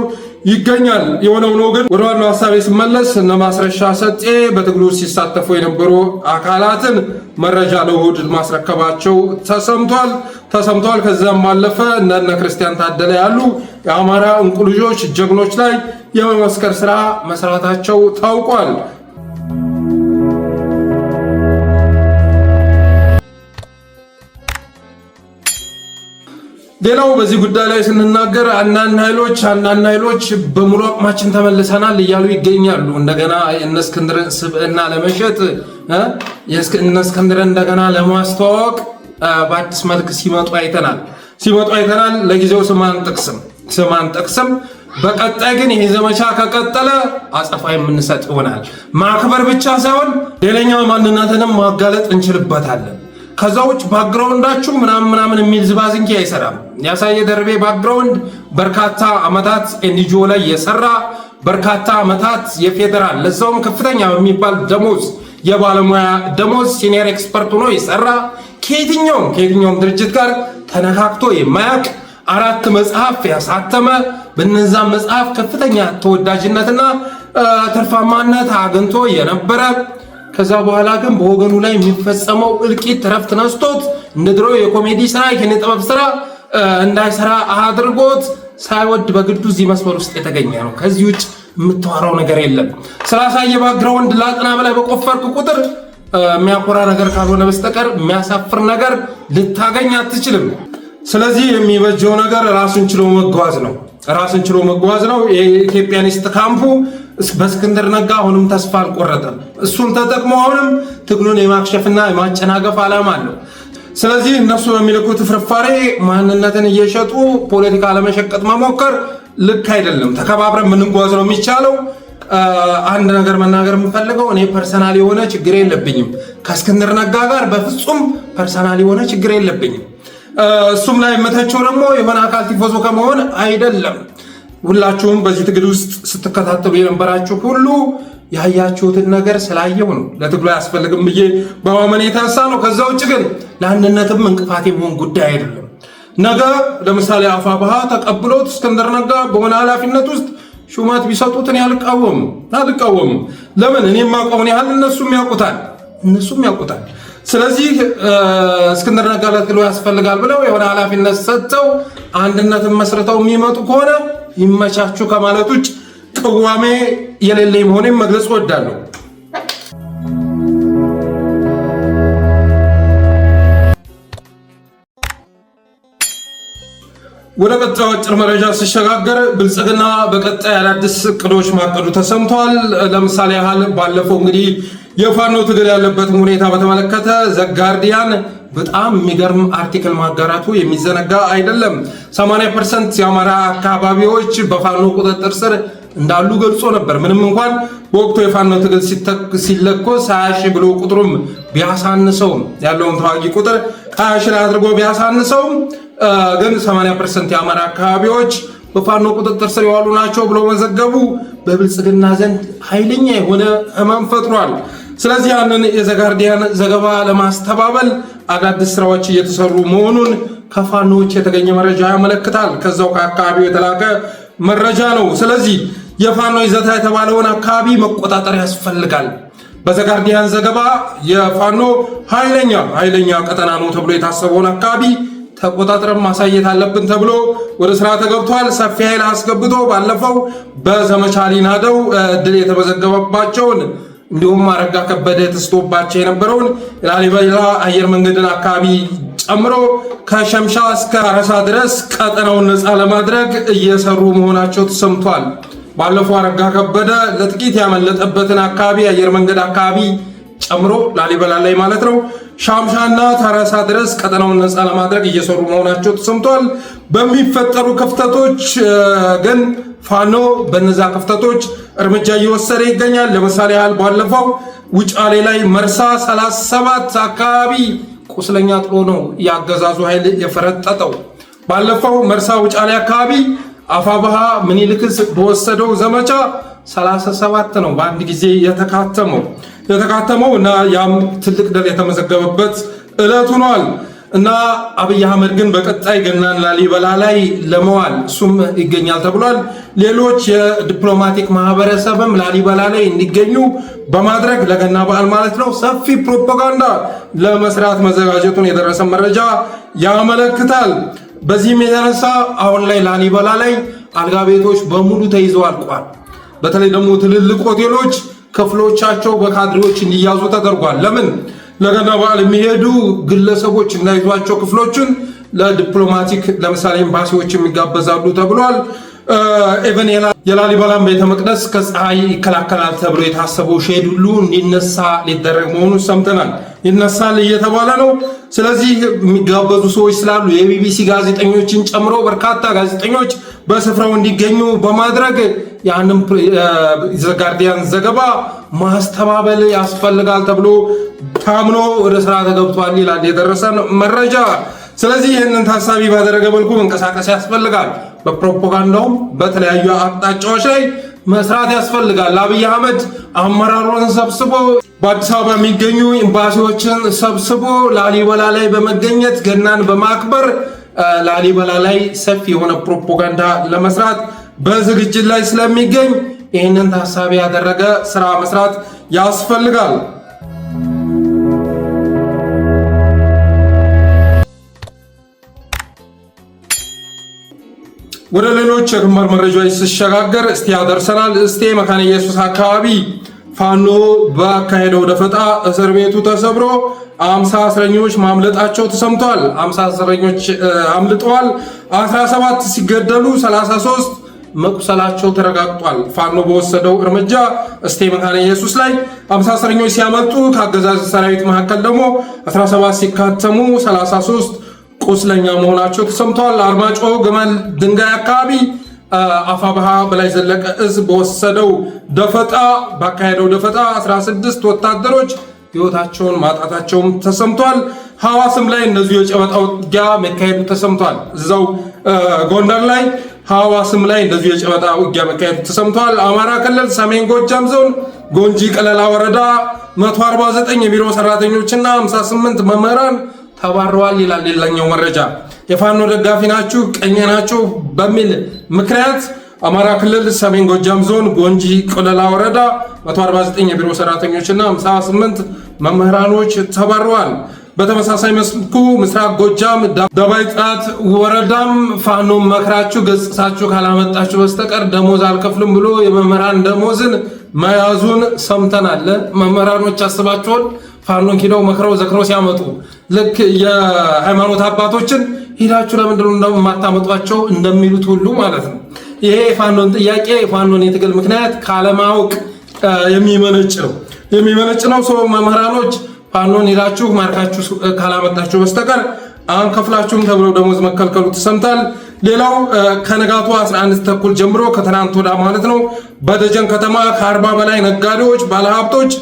ይገኛል። የሆነው ነው። ግን ወደ ዋናው ሐሳቤ ስመለስ እነ ማስረሻ ሰጤ በትግሉ ሲሳተፉ የነበሩ አካላትን መረጃ ለውህድ ማስረከባቸው ተሰምቷል። ከዛም ባለፈ እነ ክርስቲያን ታደለ ያሉ የአማራ እንቁ ልጆች ጀግኖች ላይ የመመስከር ስራ መስራታቸው ታውቋል። ሌላው በዚህ ጉዳይ ላይ ስንናገር አንዳንድ ኃይሎች በሙሉ አቅማችን ተመልሰናል እያሉ ይገኛሉ። እንደገና እነ እስክንድርን ስብዕና ለመሸጥ እነ እስክንድርን እንደገና ለማስተዋወቅ በአዲስ መልክ ሲመጡ አይተናል። ለጊዜው ስም አንጠቅስም። በቀጣይ ግን ይሄ ዘመቻ ከቀጠለ አጸፋ የምንሰጥ ይሆናል። ማክበር ብቻ ሳይሆን ሌላኛው ማንነትንም ማጋለጥ እንችልበታለን። ከዛ ውጭ ባክግራውንዳችሁ ምናምን የሚል ዝባዝንኪ አይሰራም። ያሳየ ደርቤ ባክግራውንድ በርካታ ዓመታት ኤንጂኦ ላይ የሰራ በርካታ ዓመታት የፌደራል ለዛውም ከፍተኛ በሚባል ደሞዝ የባለሙያ ደሞዝ ሲኒየር ኤክስፐርት ሆኖ የሰራ ከየትኛውም ድርጅት ጋር ተነካክቶ የማያውቅ 4 መጽሐፍ ያሳተመ በነዛ መጽሐፍ ከፍተኛ ተወዳጅነትና ትርፋማነት አግኝቶ የነበረ ከዛ በኋላ ግን በወገኑ ላይ የሚፈጸመው እልቂት ረፍት ነስቶት እንደ ድሮ የኮሜዲ ስራ የኪነ ጥበብ ስራ እንዳይሰራ አድርጎት ሳይወድ በግዱ እዚህ መስመር ውስጥ የተገኘ ነው። ከዚህ ውጭ የምታወራው ነገር የለም። ስላሳየ ባክግራውንድ ላጥና በላይ በቆፈርክ ቁጥር የሚያኮራ ነገር ካልሆነ በስተቀር የሚያሳፍር ነገር ልታገኝ አትችልም። ስለዚህ የሚበጀው ነገር ራሱን ችሎ መጓዝ ነው። የኢትዮጵያኒስት ካምፑ በእስክንድር ነጋ አሁንም ተስፋ አልቆረጠም። እሱን ተጠቅሞ አሁንም ትግሉን የማክሸፍና የማጨናገፍ ዓላማ አለው። ስለዚህ እነሱ በሚልኩት ፍርፋሬ ማንነትን እየሸጡ ፖለቲካ ለመሸቀጥ መሞከር ልክ አይደለም። ተከባብረን ምንጓዝ ነው የሚቻለው። አንድ ነገር መናገር የምፈልገው እኔ ፐርሰናል የሆነ ችግር የለብኝም ከእስክንድር ነጋ ጋር በፍጹም ፐርሰናል የሆነ ችግር የለብኝም። እሱም ላይ መተቸው ደግሞ የሆነ አካል ቲፎዞ ከመሆን አይደለም። ሁላችሁም በዚህ ትግል ውስጥ ስትከታተሉ የነበራችሁ ሁሉ ያያችሁትን ነገር ስላየው ነው ለትግሉ አያስፈልግም ብዬ በማመን የተነሳ ነው። ከዛ ውጭ ግን ለአንድነትም እንቅፋት የሚሆን ጉዳይ አይደለም። ነገ ለምሳሌ አፋብኃ ተቀብሎት እስክንድር ነጋ በሆነ ኃላፊነት ውስጥ ሹመት ቢሰጡትን አልቃወምም። ለምን? እኔ የማውቀውን ያህል እነሱም ያውቁታል። እነሱም ያውቁታል። ስለዚህ እስክንድር ነጋ ለትግሉ ያስፈልጋል ብለው የሆነ ኃላፊነት ሰጥተው አንድነትን መስርተው የሚመጡ ከሆነ ይመቻችሁ ከማለት ውጭ ቅዋሜ የሌለኝ መሆኔን መግለጽ እወዳለሁ። ወደ ቀጣዩ አጭር መረጃ ሲሸጋገር ብልጽግና በቀጣይ አዳዲስ እቅዶች ማቀዱ ተሰምቷል። ለምሳሌ ያህል ባለፈው እንግዲህ የፋኖ ትግል ያለበትን ሁኔታ በተመለከተ ዘጋርዲያን በጣም የሚገርም አርቲክል ማጋራቱ የሚዘነጋ አይደለም። 80% የአማራ አካባቢዎች በፋኖ ቁጥጥር ስር እንዳሉ ገልጾ ነበር። ምንም እንኳን በወቅቱ የፋኖ ትግል ሲለኮስ 20 ሺህ ብሎ ቁጥሩም ቢያሳንሰውም ያለውን ተዋጊ ቁጥር 20 ሺህ አድርጎ ቢያሳንሰውም ግን 80% የአማራ አካባቢዎች በፋኖ ቁጥጥር ስር የዋሉ ናቸው ብሎ መዘገቡ በብልጽግና ዘንድ ኃይለኛ የሆነ ህመም ፈጥሯል። ስለዚህ ያንን የዘጋርዲያን ዘገባ ለማስተባበል አዳዲስ ስራዎች እየተሰሩ መሆኑን ከፋኖች የተገኘ መረጃ ያመለክታል። ከዛው ከአካባቢው የተላከ መረጃ ነው። ስለዚህ የፋኖ ይዘታ የተባለውን አካባቢ መቆጣጠር ያስፈልጋል። በዘጋርዲያን ዘገባ የፋኖ ኃይለኛ ቀጠና ነው ተብሎ የታሰበውን አካባቢ ተቆጣጥረን ማሳየት አለብን ተብሎ ወደ ስራ ተገብቷል። ሰፊ ኃይል አስገብቶ ባለፈው በዘመቻ ሊናደው ድል የተመዘገበባቸውን እንዲሁም አረጋ ከበደ ተስቶባቸው የነበረውን ላሊበላ አየር መንገድን አካባቢ ጨምሮ ከሸምሻ እስከ አረሳ ድረስ ቀጠናውን ነፃ ለማድረግ እየሰሩ መሆናቸው ተሰምቷል። ባለፈው አረጋ ከበደ ለጥቂት ያመለጠበትን አካባቢ አየር መንገድ አካባቢ ጨምሮ ላሊበላ ላይ ማለት ነው ሻምሻና ታራሳ ድረስ ቀጠናውን ነፃ ለማድረግ እየሰሩ መሆናቸው ተሰምቷል። በሚፈጠሩ ክፍተቶች ግን ፋኖ በነዛ ክፍተቶች እርምጃ እየወሰደ ይገኛል። ለምሳሌ ያህል ባለፈው ውጫሌ ላይ መርሳ 37 አካባቢ ቁስለኛ ጥሎ ነው ያገዛዙ ኃይል የፈረጠጠው። ባለፈው መርሳ ውጫሌ አካባቢ አፋባሃ ምኒልክስ በወሰደው ዘመቻ 37 ነው በአንድ ጊዜ የተካተመው እና ያም ትልቅ ድል የተመዘገበበት ዕለት ሆኗል። እና አብይ አህመድ ግን በቀጣይ ገናን ላሊበላ ላይ ለመዋል እሱም ይገኛል ተብሏል። ሌሎች የዲፕሎማቲክ ማህበረሰብም ላሊበላ ላይ እንዲገኙ በማድረግ ለገና በዓል ማለት ነው ሰፊ ፕሮፓጋንዳ ለመስራት መዘጋጀቱን የደረሰ መረጃ ያመለክታል። በዚህም የተነሳ አሁን ላይ ላሊበላ ላይ አልጋ ቤቶች በሙሉ ተይዘው አልቋል። በተለይ ደግሞ ትልልቅ ሆቴሎች ክፍሎቻቸው በካድሬዎች እንዲያዙ ተደርጓል። ለምን? ለገና በዓል የሚሄዱ ግለሰቦች እንዳይዟቸው ክፍሎችን ለዲፕሎማቲክ ለምሳሌ ኤምባሲዎች የሚጋበዛሉ ተብሏል። ኢቨን የላሊበላን ቤተ መቅደስ ከፀሐይ ይከላከላል ተብሎ የታሰበው ሼድ ሁሉ እንዲነሳ ሊደረግ መሆኑን ሰምተናል። ይነሳል እየተባለ ነው። ስለዚህ የሚጋበዙ ሰዎች ስላሉ የቢቢሲ ጋዜጠኞችን ጨምሮ በርካታ ጋዜጠኞች በስፍራው እንዲገኙ በማድረግ ያንን ዘጋርዲያን ዘገባ ማስተባበል ያስፈልጋል ተብሎ ታምኖ ወደ ስራ ተገብቷል ይላል የደረሰን መረጃ። ስለዚህ ይህንን ታሳቢ ባደረገ መልኩ መንቀሳቀስ ያስፈልጋል። በፕሮፓጋንዳውም በተለያዩ አቅጣጫዎች ላይ መስራት ያስፈልጋል። አብይ አህመድ አመራሩን ሰብስቦ በአዲስ አበባ የሚገኙ ኤምባሲዎችን ሰብስቦ ላሊበላ ላይ በመገኘት ገናን በማክበር ላሊበላ ላይ ሰፊ የሆነ ፕሮፓጋንዳ ለመስራት በዝግጅት ላይ ስለሚገኝ ይህንን ታሳቢ ያደረገ ስራ መስራት ያስፈልጋል። ወደ ሌሎች የግንባር መረጃዎች ሲሸጋገር እስቴ ያደርሰናል። እስቴ መካነ ኢየሱስ አካባቢ ፋኖ ባካሄደው ደፈጣ እስር ቤቱ ተሰብሮ 50 እስረኞች ማምለጣቸው ተሰምቷል። 50 እስረኞች አምልጠዋል። 17 ሲገደሉ 33 መቁሰላቸው ተረጋግጧል። ፋኖ በወሰደው እርምጃ እስቴ መካነ ኢየሱስ ላይ 50 እስረኞች ሲያመልጡ ከአገዛዝ ሰራዊት መካከል ደግሞ 17 ሲካተሙ 33 ቁስለኛ መሆናቸው ተሰምቷል። አርማጭሆ ግመል ድንጋይ አካባቢ አፋባሃ በላይ ዘለቀ እዝ በወሰደው ደፈጣ ባካሄደው ደፈጣ 16 ወታደሮች ህይወታቸውን ማጣታቸውም ተሰምቷል። ሐዋስም ላይ እነዚሁ የጨበጣ ውጊያ መካሄዱ ተሰምቷል። እዛው ጎንደር ላይ ሐዋስም ላይ እንደዚሁ የጨበጣ ውጊያ መካሄዱ ተሰምቷል። አማራ ክልል ሰሜን ጎጃም ዞን ጎንጂ ቀለላ ወረዳ 149 የቢሮ ሰራተኞችና 58 መምህራን ተባረዋል ይላል ሌላኛው መረጃ። የፋኖ ደጋፊ ናችሁ ቀኝ ናችሁ በሚል ምክንያት አማራ ክልል ሰሜን ጎጃም ዞን ጎንጂ ቆለላ ወረዳ 149 የቢሮ ሰራተኞችና 58 መምህራኖች ተባረዋል። በተመሳሳይ መስኩ ምስራቅ ጎጃም ደባይ ጣት ወረዳም ፋኖ መክራችሁ ገጽሳችሁ ካላመጣችሁ በስተቀር ደሞዝ አልከፍልም ብሎ የመምህራን ደሞዝን መያዙን ሰምተናል። መምህራኖች አስባችኋል? ፋኖን ኪደው መክረው ዘክረው ሲያመጡ ልክ የሃይማኖት አባቶችን ሂዳችሁ ለምንድነው እንደማታመጧቸው እንደሚሉት ሁሉ ማለት ነው። ይሄ የፋኖን ጥያቄ የፋኖን የትግል ምክንያት ካለማወቅ የሚመነጭ ነው። ሰው መምህራኖች ፋኖን ሄዳችሁ ማርካችሁ ካላመጣችሁ በስተቀር አንከፍላችሁም ተብለው ደሞዝ መከልከሉ ተሰምቷል። ሌላው ከነጋቱ 11 ተኩል ጀምሮ ከትናንት ወዳ ማለት ነው በደጀን ከተማ ከ40 በላይ ነጋዴዎች፣ ባለሀብቶች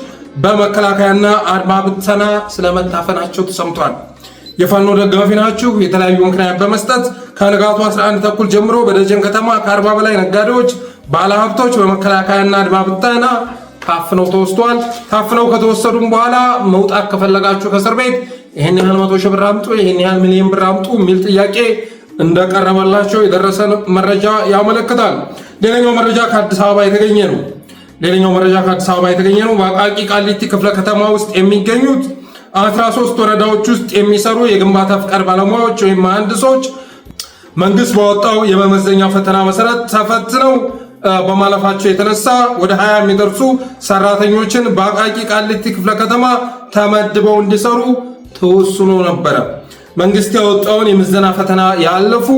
በመከላከያና አድማ ብተና ስለመታፈናቸው ተሰምቷል። የፋኖ ደጋፊ ናችሁ የተለያዩ ምክንያት በመስጠት ከነጋቱ 11 ተኩል ጀምሮ በደጀን ከተማ ከ40 በላይ ነጋዴዎች፣ ባለሀብቶች በመከላከያና አድማ ብተና ታፍነው ተወስቷል። ታፍነው ከተወሰዱም በኋላ መውጣት ከፈለጋችሁ ከእስር ቤት ይሄን ያህል 100 ሺህ ብር አምጡ፣ ይሄን ያህል ሚሊዮን ብር አምጡ የሚል ጥያቄ እንደቀረበላቸው የደረሰን መረጃ ያመለክታል። ሌላኛው መረጃ ከአዲስ አበባ የተገኘ ነው። በአቃቂ ቃሊቲ ክፍለ ከተማ ውስጥ የሚገኙት 13 ወረዳዎች ውስጥ የሚሰሩ የግንባታ ፍቃድ ባለሙያዎች ወይም መሐንዲሶች መንግስት ባወጣው የመመዘኛ ፈተና መሰረት ተፈትነው በማለፋቸው የተነሳ ወደ 20 የሚደርሱ ሰራተኞችን በአቃቂ ቃሊቲ ክፍለ ከተማ ተመድበው እንዲሰሩ ተወስኖ ነበረ። መንግስት ያወጣውን የምዘና ፈተና ያለፉ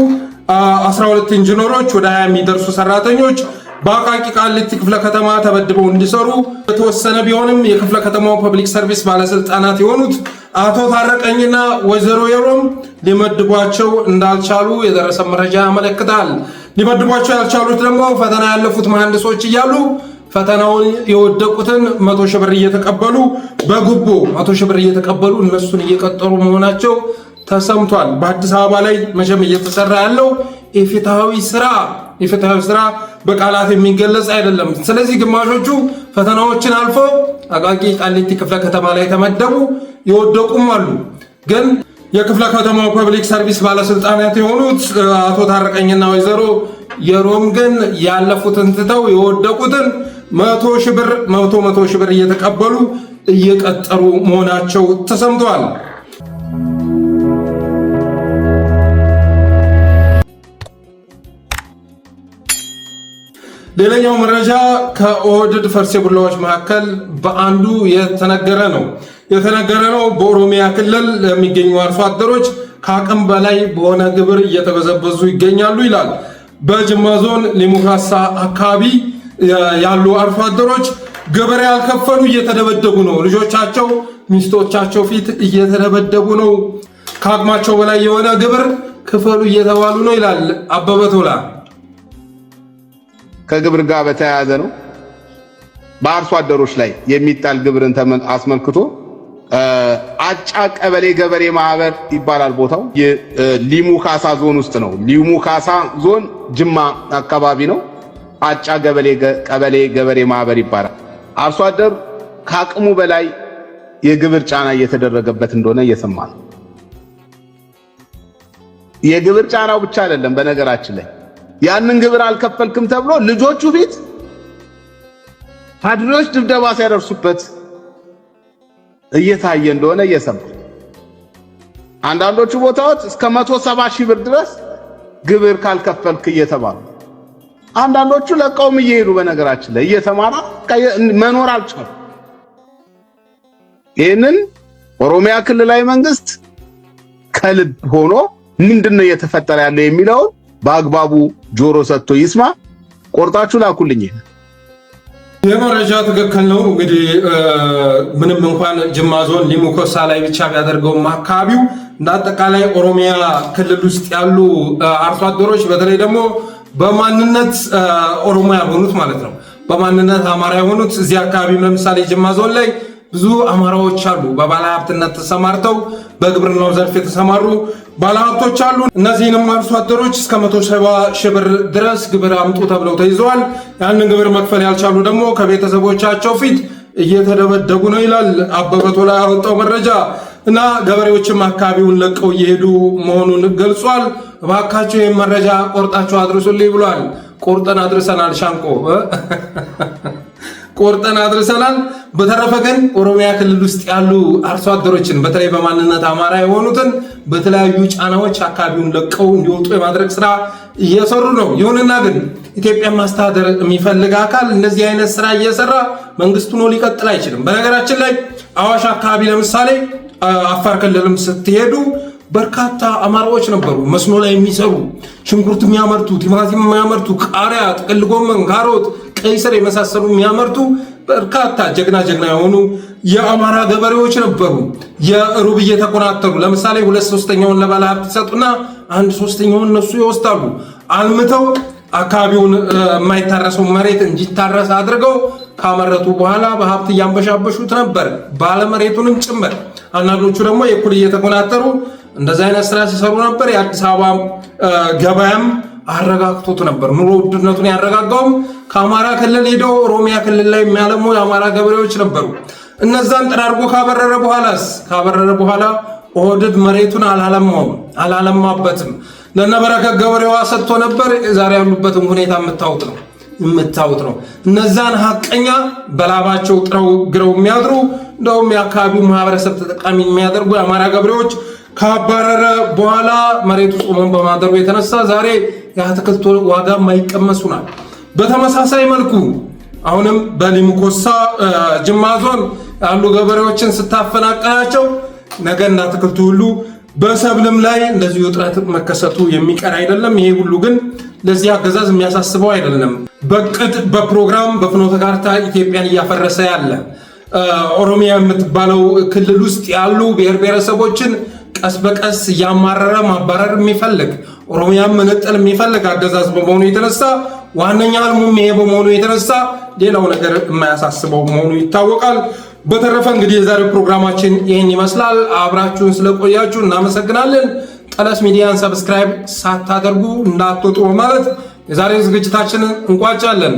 12 ኢንጂነሮች ወደ 20 የሚደርሱ ሰራተኞች በአቃቂ ቃሊቲ ክፍለ ከተማ ተመድበው እንዲሰሩ የተወሰነ ቢሆንም የክፍለ ከተማው ፐብሊክ ሰርቪስ ባለስልጣናት የሆኑት አቶ ታረቀኝና ወይዘሮ የሮም ሊመድቧቸው እንዳልቻሉ የደረሰ መረጃ ያመለክታል። ሊመድቧቸው ያልቻሉት ደግሞ ፈተና ያለፉት መሐንዲሶች እያሉ ፈተናውን የወደቁትን 100 ሺህ ብር እየተቀበሉ በጉቦ 100 ሺህ ብር እየተቀበሉ እነሱን እየቀጠሩ መሆናቸው ተሰምቷል። በአዲስ አበባ ላይ መቼም እየተሰራ ያለው የፍትሃዊ ስራ በቃላት የሚገለጽ አይደለም። ስለዚህ ግማሾቹ ፈተናዎችን አልፎ አቃቂ ቃሊቲ ክፍለ ከተማ ላይ ተመደቡ፣ የወደቁም አሉ። ግን የክፍለ ከተማው ፐብሊክ ሰርቪስ ባለስልጣናት የሆኑት አቶ ታረቀኝና ወይዘሮ የሮም ግን ያለፉትን ትተው የወደቁትን 100 ሺህ ብር እየተቀበሉ እየቀጠሩ መሆናቸው ተሰምቷል። ሌላኛው መረጃ ከኦህዴድ ፈርሴ ቡላዎች መካከል በአንዱ የተነገረ ነው። በኦሮሚያ ክልል የሚገኙ አርሶ አደሮች ከአቅም በላይ በሆነ ግብር እየተበዘበዙ ይገኛሉ ይላል። በጅማ ዞን ሊሙካሳ አካባቢ ያሉ አርሶ አደሮች ግብር ያልከፈሉ እየተደበደቡ ነው። ልጆቻቸው ሚስቶቻቸው ፊት እየተደበደቡ ነው። ከአቅማቸው በላይ የሆነ ግብር ክፈሉ እየተባሉ ነው ይላል አበበ ቶላ። ከግብር ጋር በተያያዘ ነው። በአርሶ አደሮች ላይ የሚጣል ግብርን አስመልክቶ አጫ ቀበሌ ገበሬ ማህበር ይባላል ቦታው። ሊሙካሳ ዞን ውስጥ ነው። ሊሙካሳ ዞን ጅማ አካባቢ ነው። አጫ ቀበሌ ገበሬ ማህበር ይባላል። አርሶ አደር ከአቅሙ በላይ የግብር ጫና እየተደረገበት እንደሆነ እየሰማ ነው። የግብር ጫናው ብቻ አይደለም። በነገራችን ላይ ያንን ግብር አልከፈልክም ተብሎ ልጆቹ ፊት ፓድሪዎች ድብደባ ሲያደርሱበት እየታየ እንደሆነ እየሰማ አንዳንዶቹ ቦታዎች እስከ 170 ሺህ ብር ድረስ ግብር ካልከፈልክ እየተባሉ አንዳንዶቹ ለቀውም እየሄዱ በነገራችን ላይ እየተማራ መኖር አልቻሉ። ይህንን ኦሮሚያ ክልላዊ መንግስት ከልብ ሆኖ ምንድነው እየተፈጠረ ያለው የሚለውን በአግባቡ ጆሮ ሰጥቶ ይስማ። ቆርጣችሁ ላኩልኝ። የመረጃ ትክክል ነው። እንግዲህ ምንም እንኳን ጅማ ዞን ሊሙኮሳ ላይ ብቻ ቢያደርገውም አካባቢው እንዳጠቃላይ ኦሮሚያ ክልል ውስጥ ያሉ አርሶ አደሮች በተለይ ደግሞ በማንነት ኦሮሞ ያልሆኑት ማለት ነው፣ በማንነት አማራ የሆኑት እዚህ አካባቢ ለምሳሌ ጅማ ዞን ላይ ብዙ አማራዎች አሉ። በባለሀብትነት ተሰማርተው በግብርናው ዘርፍ የተሰማሩ ባለሀብቶች አሉ። እነዚህንም አርሶ አደሮች እስከ 170 ሺህ ብር ድረስ ግብር አምጡ ተብለው ተይዘዋል። ያንን ግብር መክፈል ያልቻሉ ደግሞ ከቤተሰቦቻቸው ፊት እየተደበደቡ ነው ይላል አበበ ቶላ ያወጣው መረጃ። እና ገበሬዎችም አካባቢውን ለቀው እየሄዱ መሆኑን ገልጿል። እባካችሁ ይህን መረጃ ቆርጣችሁ አድርሱልኝ ብሏል። ቆርጠን አድርሰናል። ሻንቆ ቆርጠን አድርሰናል። በተረፈ ግን ኦሮሚያ ክልል ውስጥ ያሉ አርሶ አደሮችን በተለይ በማንነት አማራ የሆኑትን በተለያዩ ጫናዎች አካባቢውን ለቀው እንዲወጡ የማድረግ ስራ እየሰሩ ነው። ይሁንና ግን ኢትዮጵያን ማስተዳደር የሚፈልግ አካል እንደዚህ አይነት ስራ እየሰራ መንግስት ሆኖ ሊቀጥል አይችልም። በነገራችን ላይ አዋሽ አካባቢ ለምሳሌ አፋር ክልልም ስትሄዱ በርካታ አማራዎች ነበሩ መስኖ ላይ የሚሰሩ ሽንኩርት የሚያመርቱ፣ ቲማቲም የሚያመርቱ፣ ቃሪያ፣ ጥቅል ጎመን፣ ካሮት፣ ቀይ ስር የመሳሰሉ የሚያመርቱ በርካታ ጀግና የሆኑ የአማራ ገበሬዎች ነበሩ። የሩብ እየተቆናጠሩ ለምሳሌ 2/3ኛውን ለባለ ሀብት ይሰጡና 1/3ኛውን እነሱ ይወስዳሉ። አልምተው አካባቢውን የማይታረሰው መሬት እንዲታረስ አድርገው ካመረቱ በኋላ በሀብት እያንበሻበሹት ነበር፣ ባለመሬቱንም ጭምር። አንዳንዶቹ ደግሞ የኩል እየተቆናጠሩ እንደዚህ አይነት ስራ ሲሰሩ ነበር። የአዲስ አበባ ገበያም አረጋግቶት ነበር። ኑሮ ውድነቱን ያረጋጋውም ከአማራ ክልል ሄደው ኦሮሚያ ክልል ላይ የሚያለሙ የአማራ ገበሬዎች ነበሩ። እነዛን ጠራርጎ ካበረረ በኋላ ኦህዴድ መሬቱን አላለማበትም። ለነበረከት ገበሬዋ ሰጥቶ ነበር። ዛሬ ያሉበትን ሁኔታ የምታውት ነው። እነዛን ሀቀኛ በላባቸው ጥረው ግረው የሚያድሩ እንደውም የአካባቢው ማህበረሰብ ተጠቃሚ የሚያደርጉ የአማራ ገበሬዎች ካባረረ በኋላ መሬቱ ጾመን በማደሩ የተነሳ ዛሬ የአትክልት ዋጋ የማይቀመሱናል። በተመሳሳይ መልኩ አሁንም በሊሙ ኮሳ ጅማ ዞን ያሉ ገበሬዎችን ስታፈናቀላቸው ነገ እንደ አትክልቱ ሁሉ በሰብልም ላይ እንደዚሁ እጥረት መከሰቱ የሚቀር አይደለም። ይሄ ሁሉ ግን ለዚህ አገዛዝ የሚያሳስበው አይደለም። በቅድ በፕሮግራም በፍኖተ ካርታ ኢትዮጵያን እያፈረሰ ያለ ኦሮሚያ የምትባለው ክልል ውስጥ ያሉ ብሔር ብሔረሰቦችን ቀስ በቀስ እያማረረ ማባረር የሚፈልግ ኦሮሚያን መነጠል የሚፈልግ አገዛዝ በመሆኑ የተነሳ ዋነኛ ዓላማውም ይሄ በመሆኑ የተነሳ ሌላው ነገር የማያሳስበው መሆኑ ይታወቃል። በተረፈ እንግዲህ የዛሬው ፕሮግራማችን ይህን ይመስላል። አብራችሁን ስለቆያችሁ እናመሰግናለን። ጠለስ ሚዲያን ሰብስክራይብ ሳታደርጉ እንዳትወጡ በማለት የዛሬው ዝግጅታችንን እንቋጫለን።